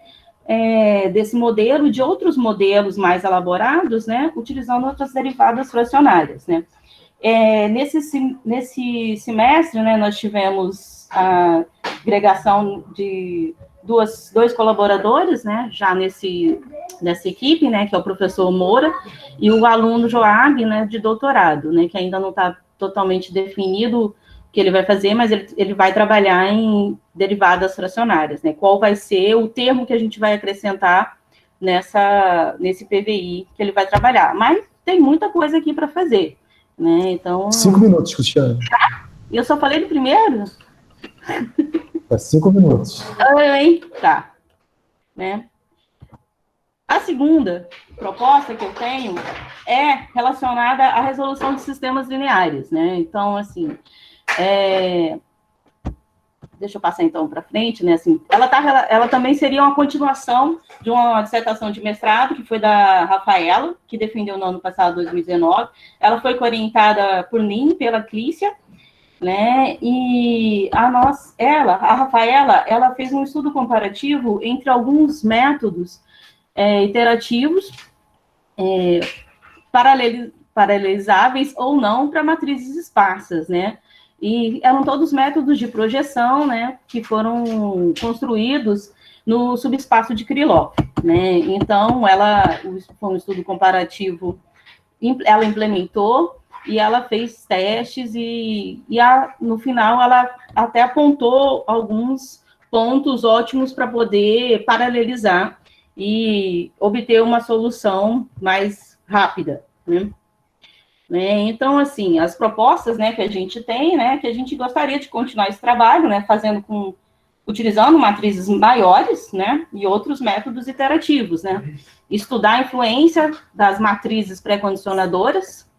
desse modelo, de outros modelos mais elaborados, né, utilizando outras derivadas fracionárias, né. Nesse semestre, né, nós tivemos a agregação de dois colaboradores, né, já nessa equipe, né, que é o professor Moura e o aluno Joab, né, de doutorado, né, que ainda não está totalmente definido o que ele vai fazer, mas ele vai trabalhar em derivadas fracionárias, né, qual vai ser o termo que a gente vai acrescentar nesse PVI que ele vai trabalhar, mas tem muita coisa aqui para fazer, né, então... 5 minutos, Cristiane. Eu só falei do primeiro? 5 minutos. Tá. Né? A segunda proposta que eu tenho é relacionada à resolução de sistemas lineares, né? Então, assim, deixa eu passar então para frente, né? Assim, ela também seria uma continuação de uma dissertação de mestrado que foi da Rafaela, que defendeu no ano passado, 2019. Ela foi orientada por mim, pela Clícia, né? E a Rafaela, ela fez um estudo comparativo entre alguns métodos iterativos paralelizáveis ou não para matrizes esparsas, né? E eram todos métodos de projeção, né, que foram construídos no subespaço de Krylov, né? Então, foi um estudo comparativo, ela implementou e ela fez testes no final ela até apontou alguns pontos ótimos para poder paralelizar e obter uma solução mais rápida, né? Então, assim, as propostas, né, que a gente tem, né, que a gente gostaria de continuar esse trabalho, né, utilizando matrizes maiores, né, e outros métodos iterativos, né, estudar a influência das matrizes pré-condicionadoras,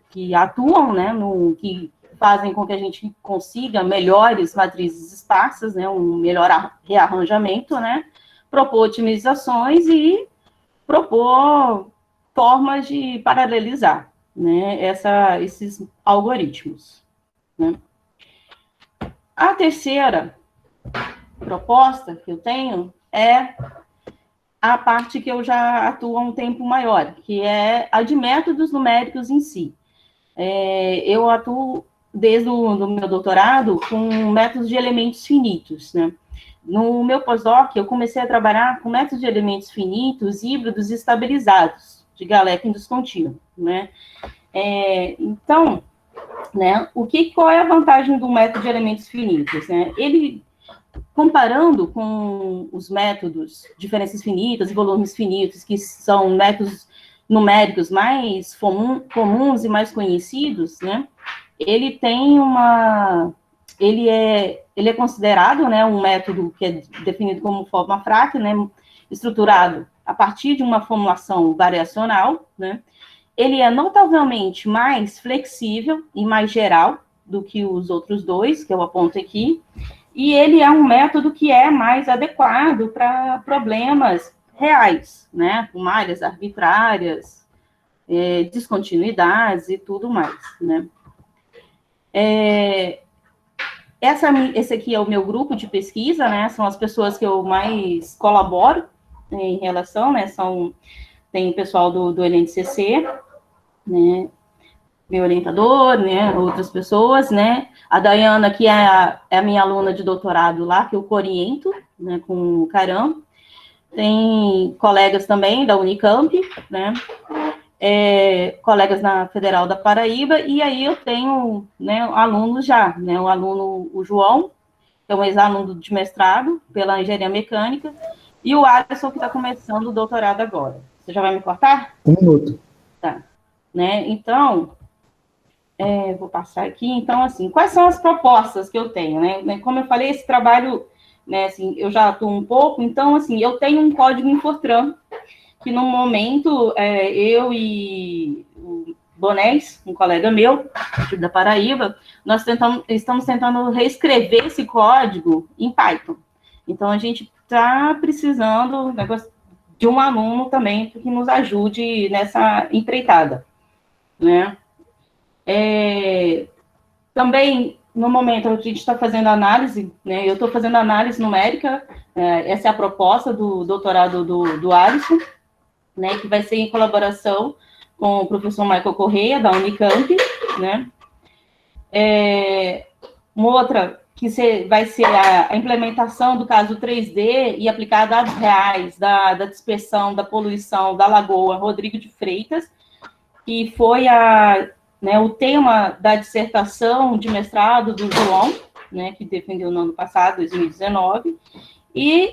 que atuam, né, que fazem com que a gente consiga melhores matrizes esparsas, né, um melhor rearranjamento, né, propor otimizações e propor formas de paralelizar, né, esses algoritmos, né. A terceira proposta que eu tenho é a parte que eu já atuo há um tempo maior, que é a de métodos numéricos em si. Eu atuo desde o meu doutorado com métodos de elementos finitos, né. No meu pós-doc, eu comecei a trabalhar com métodos de elementos finitos, híbridos e estabilizados, de Galecki descontínuo, né? Então, né, qual é a vantagem do método de elementos finitos, né? Ele, comparando com os métodos diferenças finitas e volumes finitos, que são métodos numéricos mais comuns e mais conhecidos, né? Ele é considerado, né, um método que é definido como forma fraca, né, estruturado a partir de uma formulação variacional, né? Ele é notavelmente mais flexível e mais geral do que os outros dois, que eu aponto aqui, e ele é um método que é mais adequado para problemas reais, né, com malhas arbitrárias, descontinuidades e tudo mais, né. Esse aqui é o meu grupo de pesquisa, né, são as pessoas que eu mais colaboro em relação, né, tem o pessoal do NCC, né, meu orientador, né, outras pessoas, né, a Dayana, que é a minha aluna de doutorado lá, que eu oriento, né, com o Caram, tem colegas também da Unicamp, né, colegas na Federal da Paraíba, e aí eu tenho, né, alunos já, né, o João, que é um ex-aluno de mestrado pela Engenharia Mecânica, e o Alisson, que está começando o doutorado agora. Você já vai me cortar? 1 minuto. Tá. Né? Então, vou passar aqui. Então, assim, quais são as propostas que eu tenho, né? Como eu falei, esse trabalho né, assim, eu já atuo um pouco, então, assim, eu tenho um código em Fortran, que no momento, eu e o Bonés, um colega meu, da Paraíba, nós estamos tentando reescrever esse código em Python. Então, a gente está precisando de um aluno também que nos ajude nessa empreitada, né? Também, no momento, a gente está fazendo análise, né? Eu estou fazendo análise numérica, essa é a proposta do doutorado do Alisson, né? Que vai ser em colaboração com o professor Michael Correia, da Unicamp, né? Uma outra que vai ser a implementação do caso 3D e aplicar dados reais da dispersão, da poluição da Lagoa Rodrigo de Freitas, que foi o tema da dissertação de mestrado do João, né, que defendeu no ano passado, 2019, e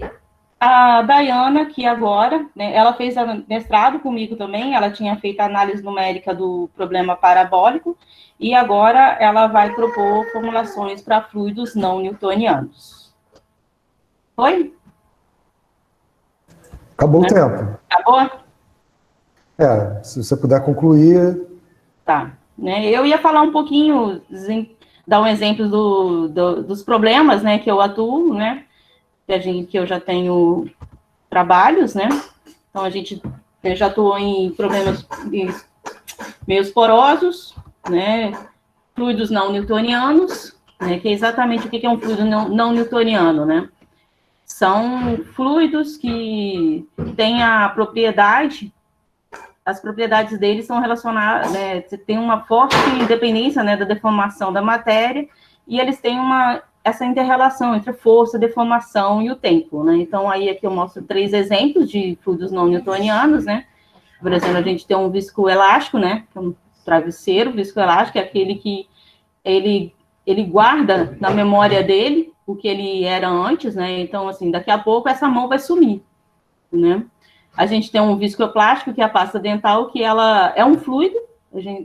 a Dayana, que agora, né, ela fez mestrado comigo também, ela tinha feito a análise numérica do problema parabólico, e agora ela vai propor formulações para fluidos não newtonianos. Foi? Acabou o tempo. Acabou? Se você puder concluir. Tá. Né, eu ia falar um pouquinho, dar um exemplo dos problemas, né, que eu atuo, né, que eu já tenho trabalhos, né, então a gente já atuou em problemas meios porosos, né, fluidos não newtonianos, né, que é exatamente o que é um fluido não newtoniano, né, são fluidos que têm a propriedade, as propriedades deles são relacionadas, né, tem uma forte independência, né, da deformação da matéria, e eles têm essa inter-relação entre força, deformação e o tempo, né, então aí aqui eu mostro 3 exemplos de fluidos não newtonianos, né, por exemplo, a gente tem um viscoelástico, né, que é um travesseiro, viscoelástico é aquele que ele guarda na memória dele o que ele era antes, né, então, assim, daqui a pouco essa mão vai sumir, né. A gente tem um viscoplástico, que é a pasta dental, que ela é um fluido,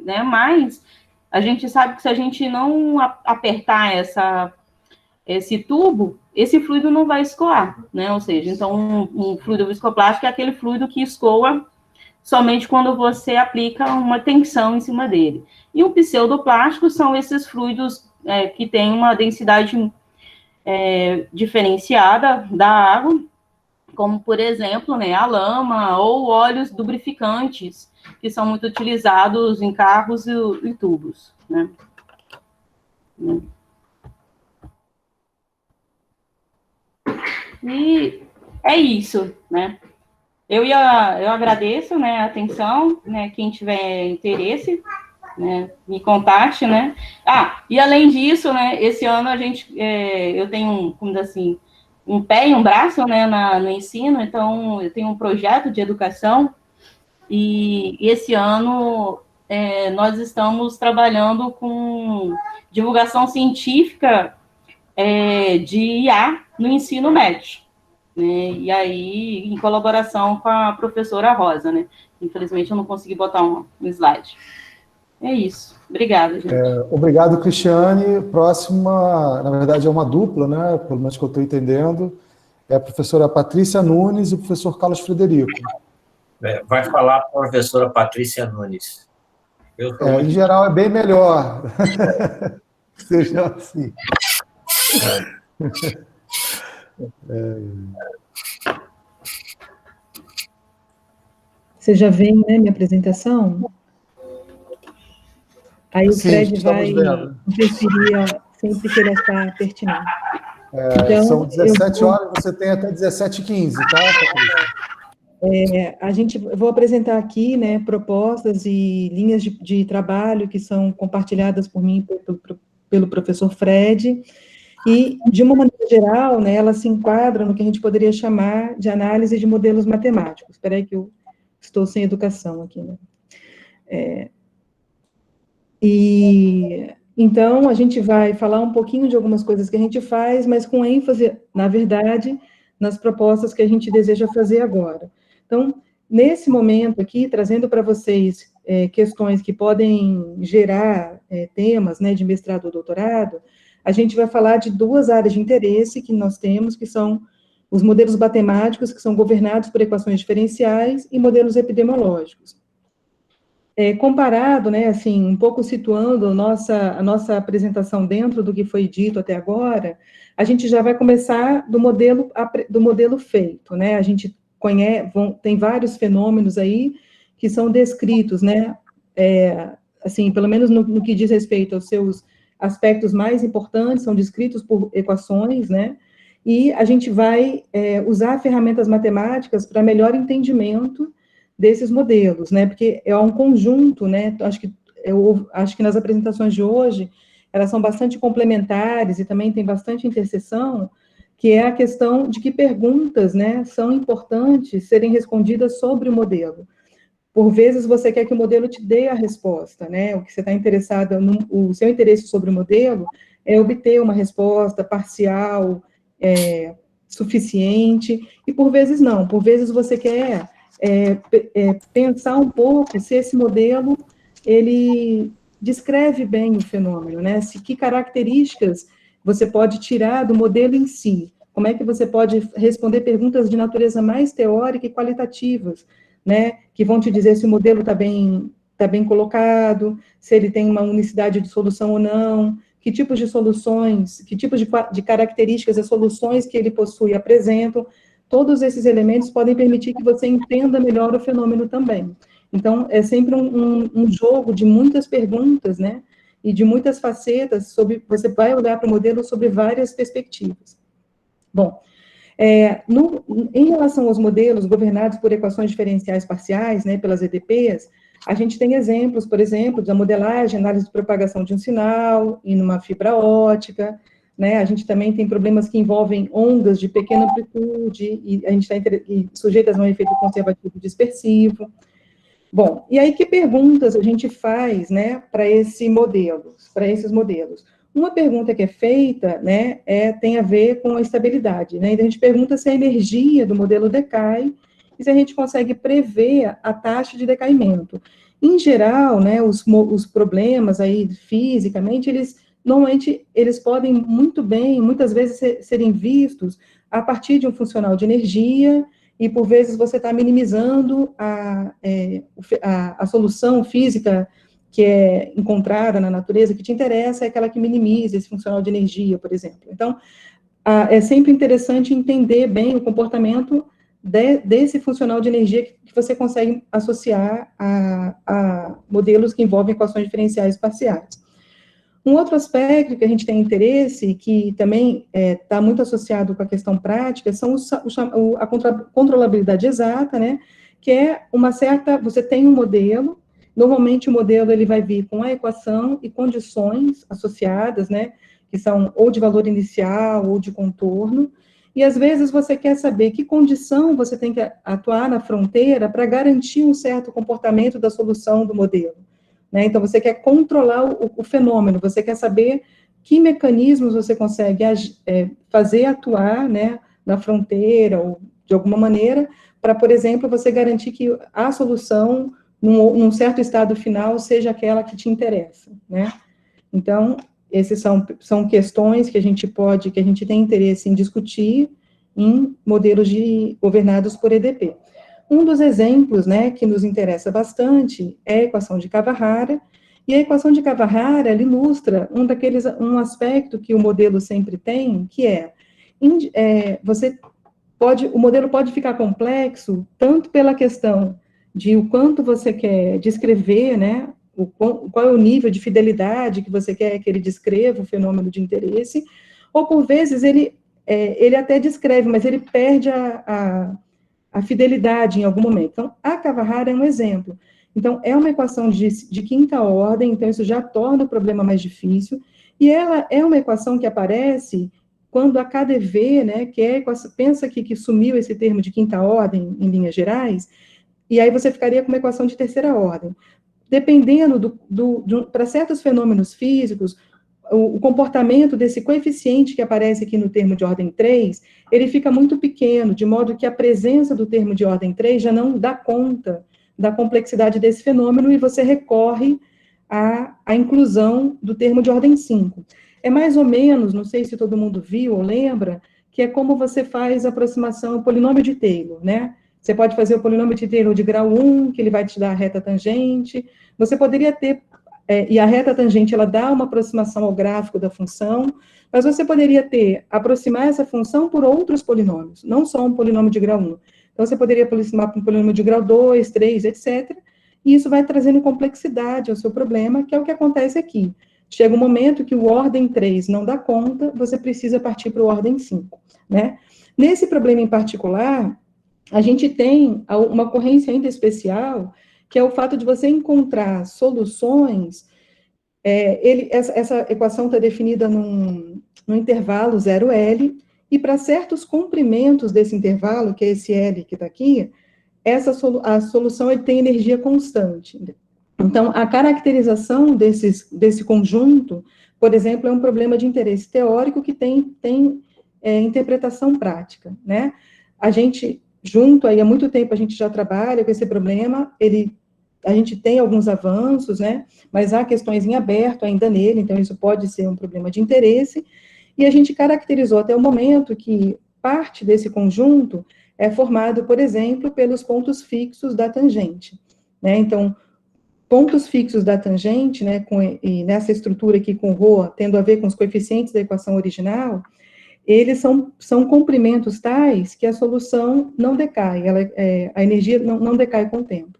né, mas a gente sabe que se a gente não apertar esse tubo, esse fluido não vai escoar, né, ou seja, então um fluido viscoplástico é aquele fluido que escoa somente quando você aplica uma tensão em cima dele. E o pseudoplástico são esses fluidos que têm uma densidade diferenciada da água, como, por exemplo, né, a lama ou óleos lubrificantes, que são muito utilizados em carros e tubos, né? E é isso, né? Eu agradeço, né, a atenção, né, quem tiver interesse, né, me contate, né? E além disso, né, esse ano eu tenho, como assim, um pé e um braço, né, no ensino, então eu tenho um projeto de educação, e esse ano nós estamos trabalhando com divulgação científica de IA no ensino médio, né, e aí em colaboração com a professora Rosa, né, infelizmente eu não consegui botar um slide. É isso. Obrigada, gente. Obrigado, Cristiane. Próxima, na verdade, é uma dupla, né? Pelo menos que eu estou entendendo. É a professora Patrícia Nunes e o professor Carlos Frederico. Vai falar a professora Patrícia Nunes. Em geral, é bem melhor. Seja assim. Você já vê, né, minha apresentação? Aí o Fred vai conferir sempre que ele está pertinente. Então, são 17 horas, você tem até 17h15, tá, Patrícia? Eu vou apresentar aqui, né, propostas e linhas de trabalho que são compartilhadas por mim pelo professor Fred, e, de uma maneira geral, né, elas se enquadram no que a gente poderia chamar de análise de modelos matemáticos. Espera aí que eu estou sem educação aqui, né? Então, a gente vai falar um pouquinho de algumas coisas que a gente faz, mas com ênfase, na verdade, nas propostas que a gente deseja fazer agora. Então, nesse momento aqui, trazendo para vocês questões que podem gerar temas, né, de mestrado ou doutorado, a gente vai falar de duas áreas de interesse que nós temos, que são os modelos matemáticos, que são governados por equações diferenciais, e modelos epidemiológicos. Comparado, né, assim, um pouco situando a nossa apresentação dentro do que foi dito até agora, a gente já vai começar do modelo feito, né, a gente tem vários fenômenos aí que são descritos, né, assim, pelo menos no que diz respeito aos seus aspectos mais importantes, são descritos por equações, né, e a gente vai usar ferramentas matemáticas para melhor entendimento desses modelos, né, porque é um conjunto, né, eu acho que nas apresentações de hoje, elas são bastante complementares e também tem bastante interseção, que é a questão de que perguntas, né, são importantes serem respondidas sobre o modelo. Por vezes você quer que o modelo te dê a resposta, né, o que você está interessado, o seu interesse sobre o modelo é obter uma resposta parcial, suficiente, e por vezes não, por vezes você quer pensar um pouco se esse modelo, ele descreve bem o fenômeno, né? Que características você pode tirar do modelo em si, como é que você pode responder perguntas de natureza mais teórica e qualitativas, né? Que vão te dizer se o modelo está bem colocado, se ele tem uma unicidade de solução ou não, que tipos de soluções, que tipos de características e soluções que ele possui apresentam. Todos esses elementos podem permitir que você entenda melhor o fenômeno também. Então, é sempre um jogo de muitas perguntas, né, e de muitas facetas, você vai olhar para o modelo sobre várias perspectivas. Bom, em relação aos modelos governados por equações diferenciais parciais, né, pelas EDPs, a gente tem exemplos, por exemplo, da modelagem, análise de propagação de um sinal, e numa fibra ótica, né, a gente também tem problemas que envolvem ondas de pequena amplitude, e a gente está sujeitas a um efeito conservativo dispersivo. Bom, e aí que perguntas a gente faz, né, para esses modelos? Uma pergunta que é feita, né, tem a ver com a estabilidade, né, então a gente pergunta se a energia do modelo decai, e se a gente consegue prever a taxa de decaimento. Em geral, né, os problemas aí, fisicamente, normalmente, eles podem muito bem, muitas vezes, serem vistos a partir de um funcional de energia, e, por vezes, você está minimizando a solução física que é encontrada na natureza, que te interessa é aquela que minimiza esse funcional de energia, por exemplo. Então, é sempre interessante entender bem o comportamento desse funcional de energia que você consegue associar a modelos que envolvem equações diferenciais parciais. Um outro aspecto que a gente tem interesse, que também está muito associado com a questão prática, são a controlabilidade exata, né, que é você tem um modelo, normalmente o modelo ele vai vir com a equação e condições associadas, né, que são ou de valor inicial ou de contorno, e às vezes você quer saber que condição você tem que atuar na fronteira para garantir um certo comportamento da solução do modelo. Né? Então, você quer controlar o fenômeno, você quer saber que mecanismos você consegue fazer atuar, né, na fronteira, ou de alguma maneira, para, por exemplo, você garantir que a solução, num certo estado final, seja aquela que te interessa. Né? Então, essas são questões que a gente tem interesse em discutir em modelos governados por EDP. Um dos exemplos, né, que nos interessa bastante é a equação de Kawahara, e a equação de Kawahara, ela ilustra um aspecto que o modelo sempre tem, que o modelo pode ficar complexo, tanto pela questão de o quanto você quer descrever, né, qual é o nível de fidelidade que você quer que ele descreva o fenômeno de interesse, ou por vezes ele até descreve, mas ele perde a fidelidade em algum momento. Então, a Kawahara é um exemplo. Então, é uma equação de quinta ordem, então isso já torna o problema mais difícil, e ela é uma equação que aparece quando a KdV, né, que é a equação, pensa que sumiu esse termo de quinta ordem, em linhas gerais, e aí você ficaria com uma equação de terceira ordem. Dependendo para certos fenômenos físicos, o comportamento desse coeficiente que aparece aqui no termo de ordem 3, ele fica muito pequeno, de modo que a presença do termo de ordem 3 já não dá conta da complexidade desse fenômeno, e você recorre à inclusão do termo de ordem 5. é mais ou menos, não sei se todo mundo viu ou lembra, que é como você faz a aproximação ao polinômio de Taylor, né? Você pode fazer o polinômio de Taylor de grau 1, que ele vai te dar a reta tangente. Você poderia ter, e a reta tangente, ela dá uma aproximação ao gráfico da função, mas você poderia aproximar essa função por outros polinômios, não só um polinômio de grau 1. Então, você poderia aproximar para um polinômio de grau 2, 3, etc., e isso vai trazendo complexidade ao seu problema, que é o que acontece aqui. Chega um momento que o ordem 3 não dá conta, você precisa partir para o ordem 5, né? Nesse problema em particular, a gente tem uma ocorrência ainda especial, que é o fato de você encontrar soluções, essa equação está definida num intervalo 0L, e para certos comprimentos desse intervalo, que é esse L que está aqui, a solução tem energia constante. Então, a caracterização desse conjunto, por exemplo, é um problema de interesse teórico que tem interpretação prática, né? A gente, junto aí, há muito tempo a gente já trabalha com esse problema, a gente tem alguns avanços, né? Mas há questões em aberto ainda nele, então isso pode ser um problema de interesse, e a gente caracterizou até o momento que parte desse conjunto é formado, por exemplo, pelos pontos fixos da tangente, né? Então, pontos fixos da tangente, né, e nessa estrutura aqui com ρ, tendo a ver com os coeficientes da equação original, eles são comprimentos tais que a solução não decai, a energia não decai com o tempo.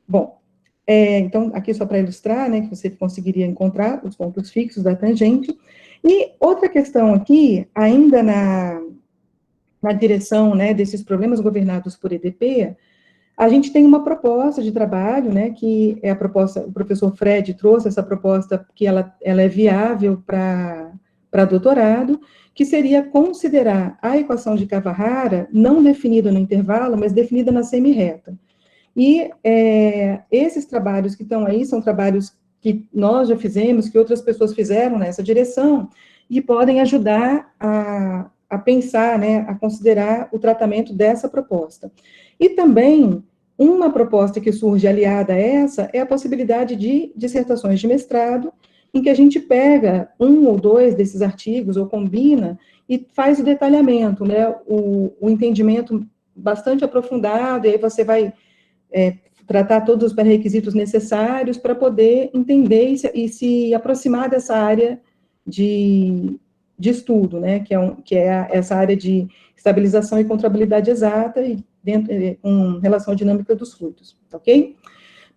Bom, então, aqui só para ilustrar, né, que você conseguiria encontrar os pontos fixos da tangente. E outra questão aqui, ainda na direção, né, desses problemas governados por EDP, a gente tem uma proposta de trabalho, né, que é a proposta, o professor Fred trouxe essa proposta, que ela é viável para doutorado, que seria considerar a equação de Kawahara não definida no intervalo, mas definida na semi-reta. E esses trabalhos que estão aí são trabalhos que nós já fizemos, que outras pessoas fizeram nessa direção, e podem ajudar a pensar, né, a considerar o tratamento dessa proposta. E também, uma proposta que surge aliada a essa é a possibilidade de dissertações de mestrado, em que a gente pega um ou dois desses artigos, ou combina, e faz o detalhamento, né, o entendimento bastante aprofundado, e aí você vai tratar todos os pré-requisitos necessários para poder entender e se aproximar dessa área de estudo, né, que é essa área de estabilização e controlabilidade exata, e com relação à dinâmica dos fluidos, ok?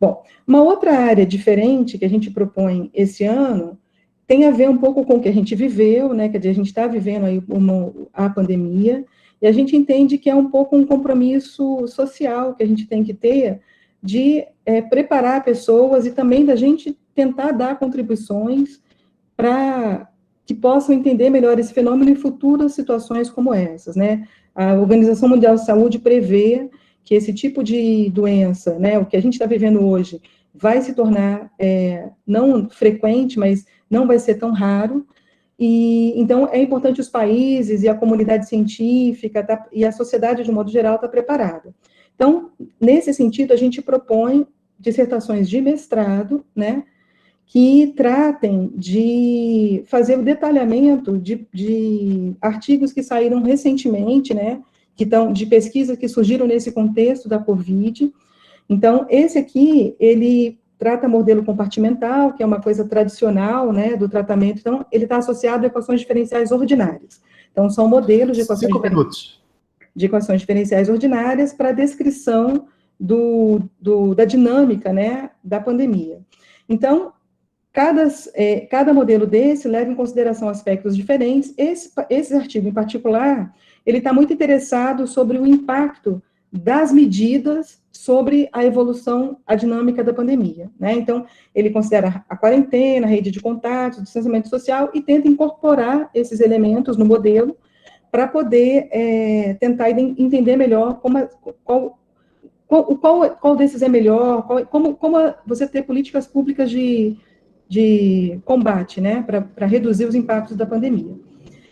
Bom, uma outra área diferente que a gente propõe esse ano tem a ver um pouco com o que a gente viveu, né, quer dizer, a gente está vivendo aí a pandemia, e a gente entende que é um pouco um compromisso social que a gente tem que ter de preparar pessoas e também da gente tentar dar contribuições para que possam entender melhor esse fenômeno em futuras situações como essas, né? A Organização Mundial de Saúde prevê que esse tipo de doença, né, o que a gente está vivendo hoje, vai se tornar não frequente, mas não vai ser tão raro, e então é importante os países e a comunidade científica e a sociedade, de um modo geral, estar preparada. Então, nesse sentido, a gente propõe dissertações de mestrado, né, que tratem de fazer o detalhamento de artigos que saíram recentemente, né, que estão de pesquisas que surgiram nesse contexto da COVID. Então, esse aqui, ele trata modelo compartimental, que é uma coisa tradicional, né, do tratamento. Então, ele está associado a equações diferenciais ordinárias. Então, são modelos de equações, de equações diferenciais ordinárias para a descrição da dinâmica, né, da pandemia. Então, cada modelo desse leva em consideração aspectos diferentes. Esse artigo, em particular, ele está muito interessado sobre o impacto das medidas sobre a evolução, a dinâmica da pandemia, né? Então, ele considera a quarentena, a rede de contatos, o distanciamento social, e tenta incorporar esses elementos no modelo para poder tentar entender melhor qual desses é melhor, como você ter políticas públicas de combate, né, para reduzir os impactos da pandemia.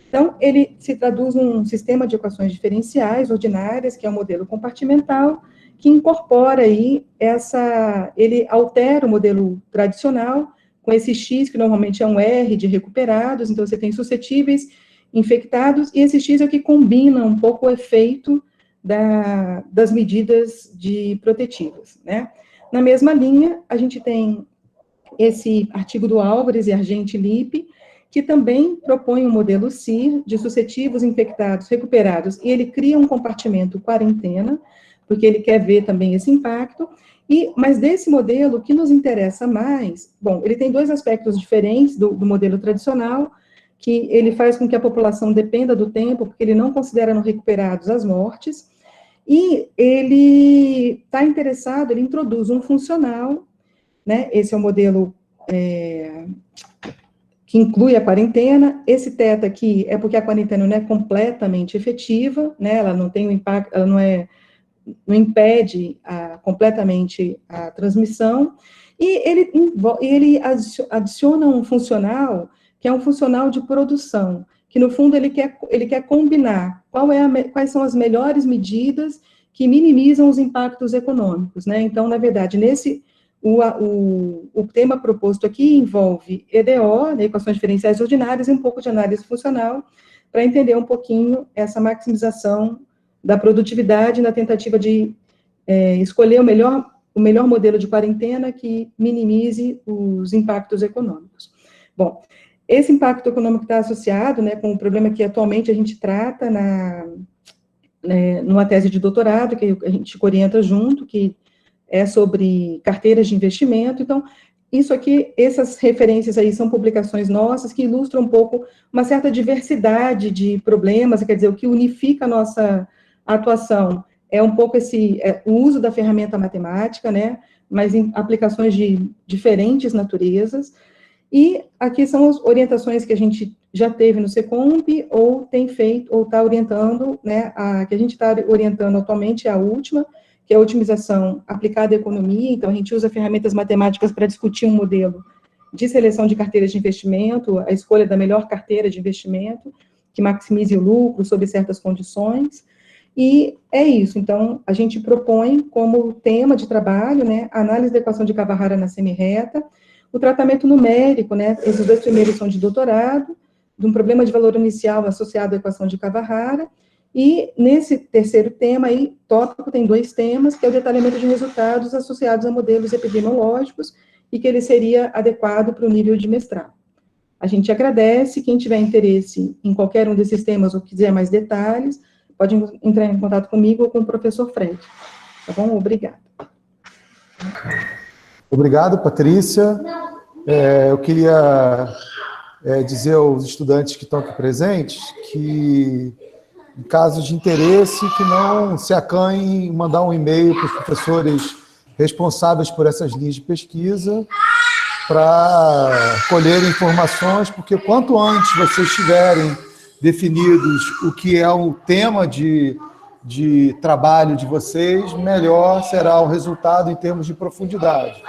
Então, ele se traduz num sistema de equações diferenciais ordinárias, que é um modelo compartimental, que incorpora aí ele altera o modelo tradicional com esse X, que normalmente é um R de recuperados, então você tem suscetíveis, infectados, e esse X é o que combina um pouco o efeito das medidas protetivas, né? Na mesma linha, a gente tem esse artigo do Álvares e Argenti-Lippe, que também propõe um modelo CIR de suscetíveis, infectados, recuperados, e ele cria um compartimento quarentena, porque ele quer ver também esse impacto, mas desse modelo, o que nos interessa mais, bom, ele tem dois aspectos diferentes do modelo tradicional, que ele faz com que a população dependa do tempo, porque ele não considera no recuperados as mortes, e ele está interessado, ele introduz um funcional, né, esse é o modelo que inclui a quarentena. Esse teto aqui é porque a quarentena não é completamente efetiva, né, ela não tem um impacto, ela não impede completamente a transmissão, e ele adiciona um funcional, que é um funcional de produção, que no fundo ele quer combinar quais são as melhores medidas que minimizam os impactos econômicos, né? Então, na verdade, o tema proposto aqui envolve EDO, né, equações diferenciais ordinárias, e um pouco de análise funcional, para entender um pouquinho essa maximização da produtividade na tentativa de escolher o melhor modelo de quarentena que minimize os impactos econômicos. Bom, esse impacto econômico está associado, né, com o problema que atualmente a gente trata numa tese de doutorado, que a gente orienta junto, que é sobre carteiras de investimento. Então, isso aqui, essas referências aí são publicações nossas que ilustram um pouco uma certa diversidade de problemas, quer dizer, o que unifica a nossa atuação é um pouco o uso da ferramenta matemática, né, mas em aplicações de diferentes naturezas. E aqui são as orientações que a gente já teve no Secomp, ou tem feito, ou está orientando, né, que a gente está orientando atualmente é a última, que é a otimização aplicada à economia. Então, a gente usa ferramentas matemáticas para discutir um modelo de seleção de carteiras de investimento, a escolha da melhor carteira de investimento, que maximize o lucro sob certas condições, e é isso. Então, a gente propõe como tema de trabalho, né, a análise da equação de Kawahara na semirreta, o tratamento numérico, né, esses dois primeiros são de doutorado, de um problema de valor inicial associado à equação de Kawahara, e nesse terceiro tema aí, tópico, tem dois temas, que é o detalhamento de resultados associados a modelos epidemiológicos, e que ele seria adequado para o nível de mestrado. A gente agradece, quem tiver interesse em qualquer um desses temas ou quiser mais detalhes, pode entrar em contato comigo ou com o professor Fred. Tá bom? Obrigada. Obrigado, Patrícia. Eu queria dizer aos estudantes que estão aqui presentes que, em caso de interesse, que não se acanhem em mandar um e-mail para os professores responsáveis por essas linhas de pesquisa para colher informações, porque quanto antes vocês tiverem definidos o que é o tema de trabalho de vocês, melhor será o resultado em termos de profundidade.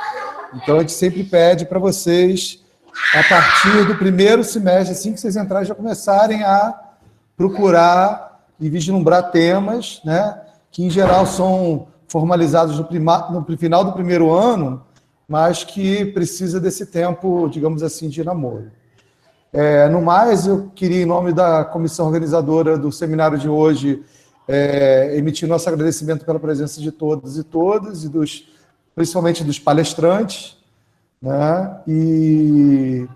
Então, a gente sempre pede para vocês, a partir do primeiro semestre, assim que vocês entrarem, já começarem a procurar e vislumbrar temas, né, que, em geral, são formalizados no final do primeiro ano, mas que precisa desse tempo, digamos assim, de namoro. No mais, eu queria, em nome da comissão organizadora do seminário de hoje, emitir nosso agradecimento pela presença de todos e todas, e principalmente dos palestrantes, né? E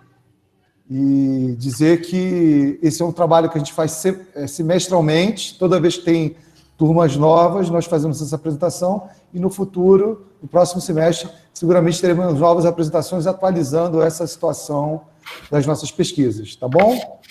dizer que esse é um trabalho que a gente faz semestralmente, toda vez que tem turmas novas, nós fazemos essa apresentação, e no futuro, no próximo semestre, seguramente teremos novas apresentações atualizando essa situação das nossas pesquisas, tá bom?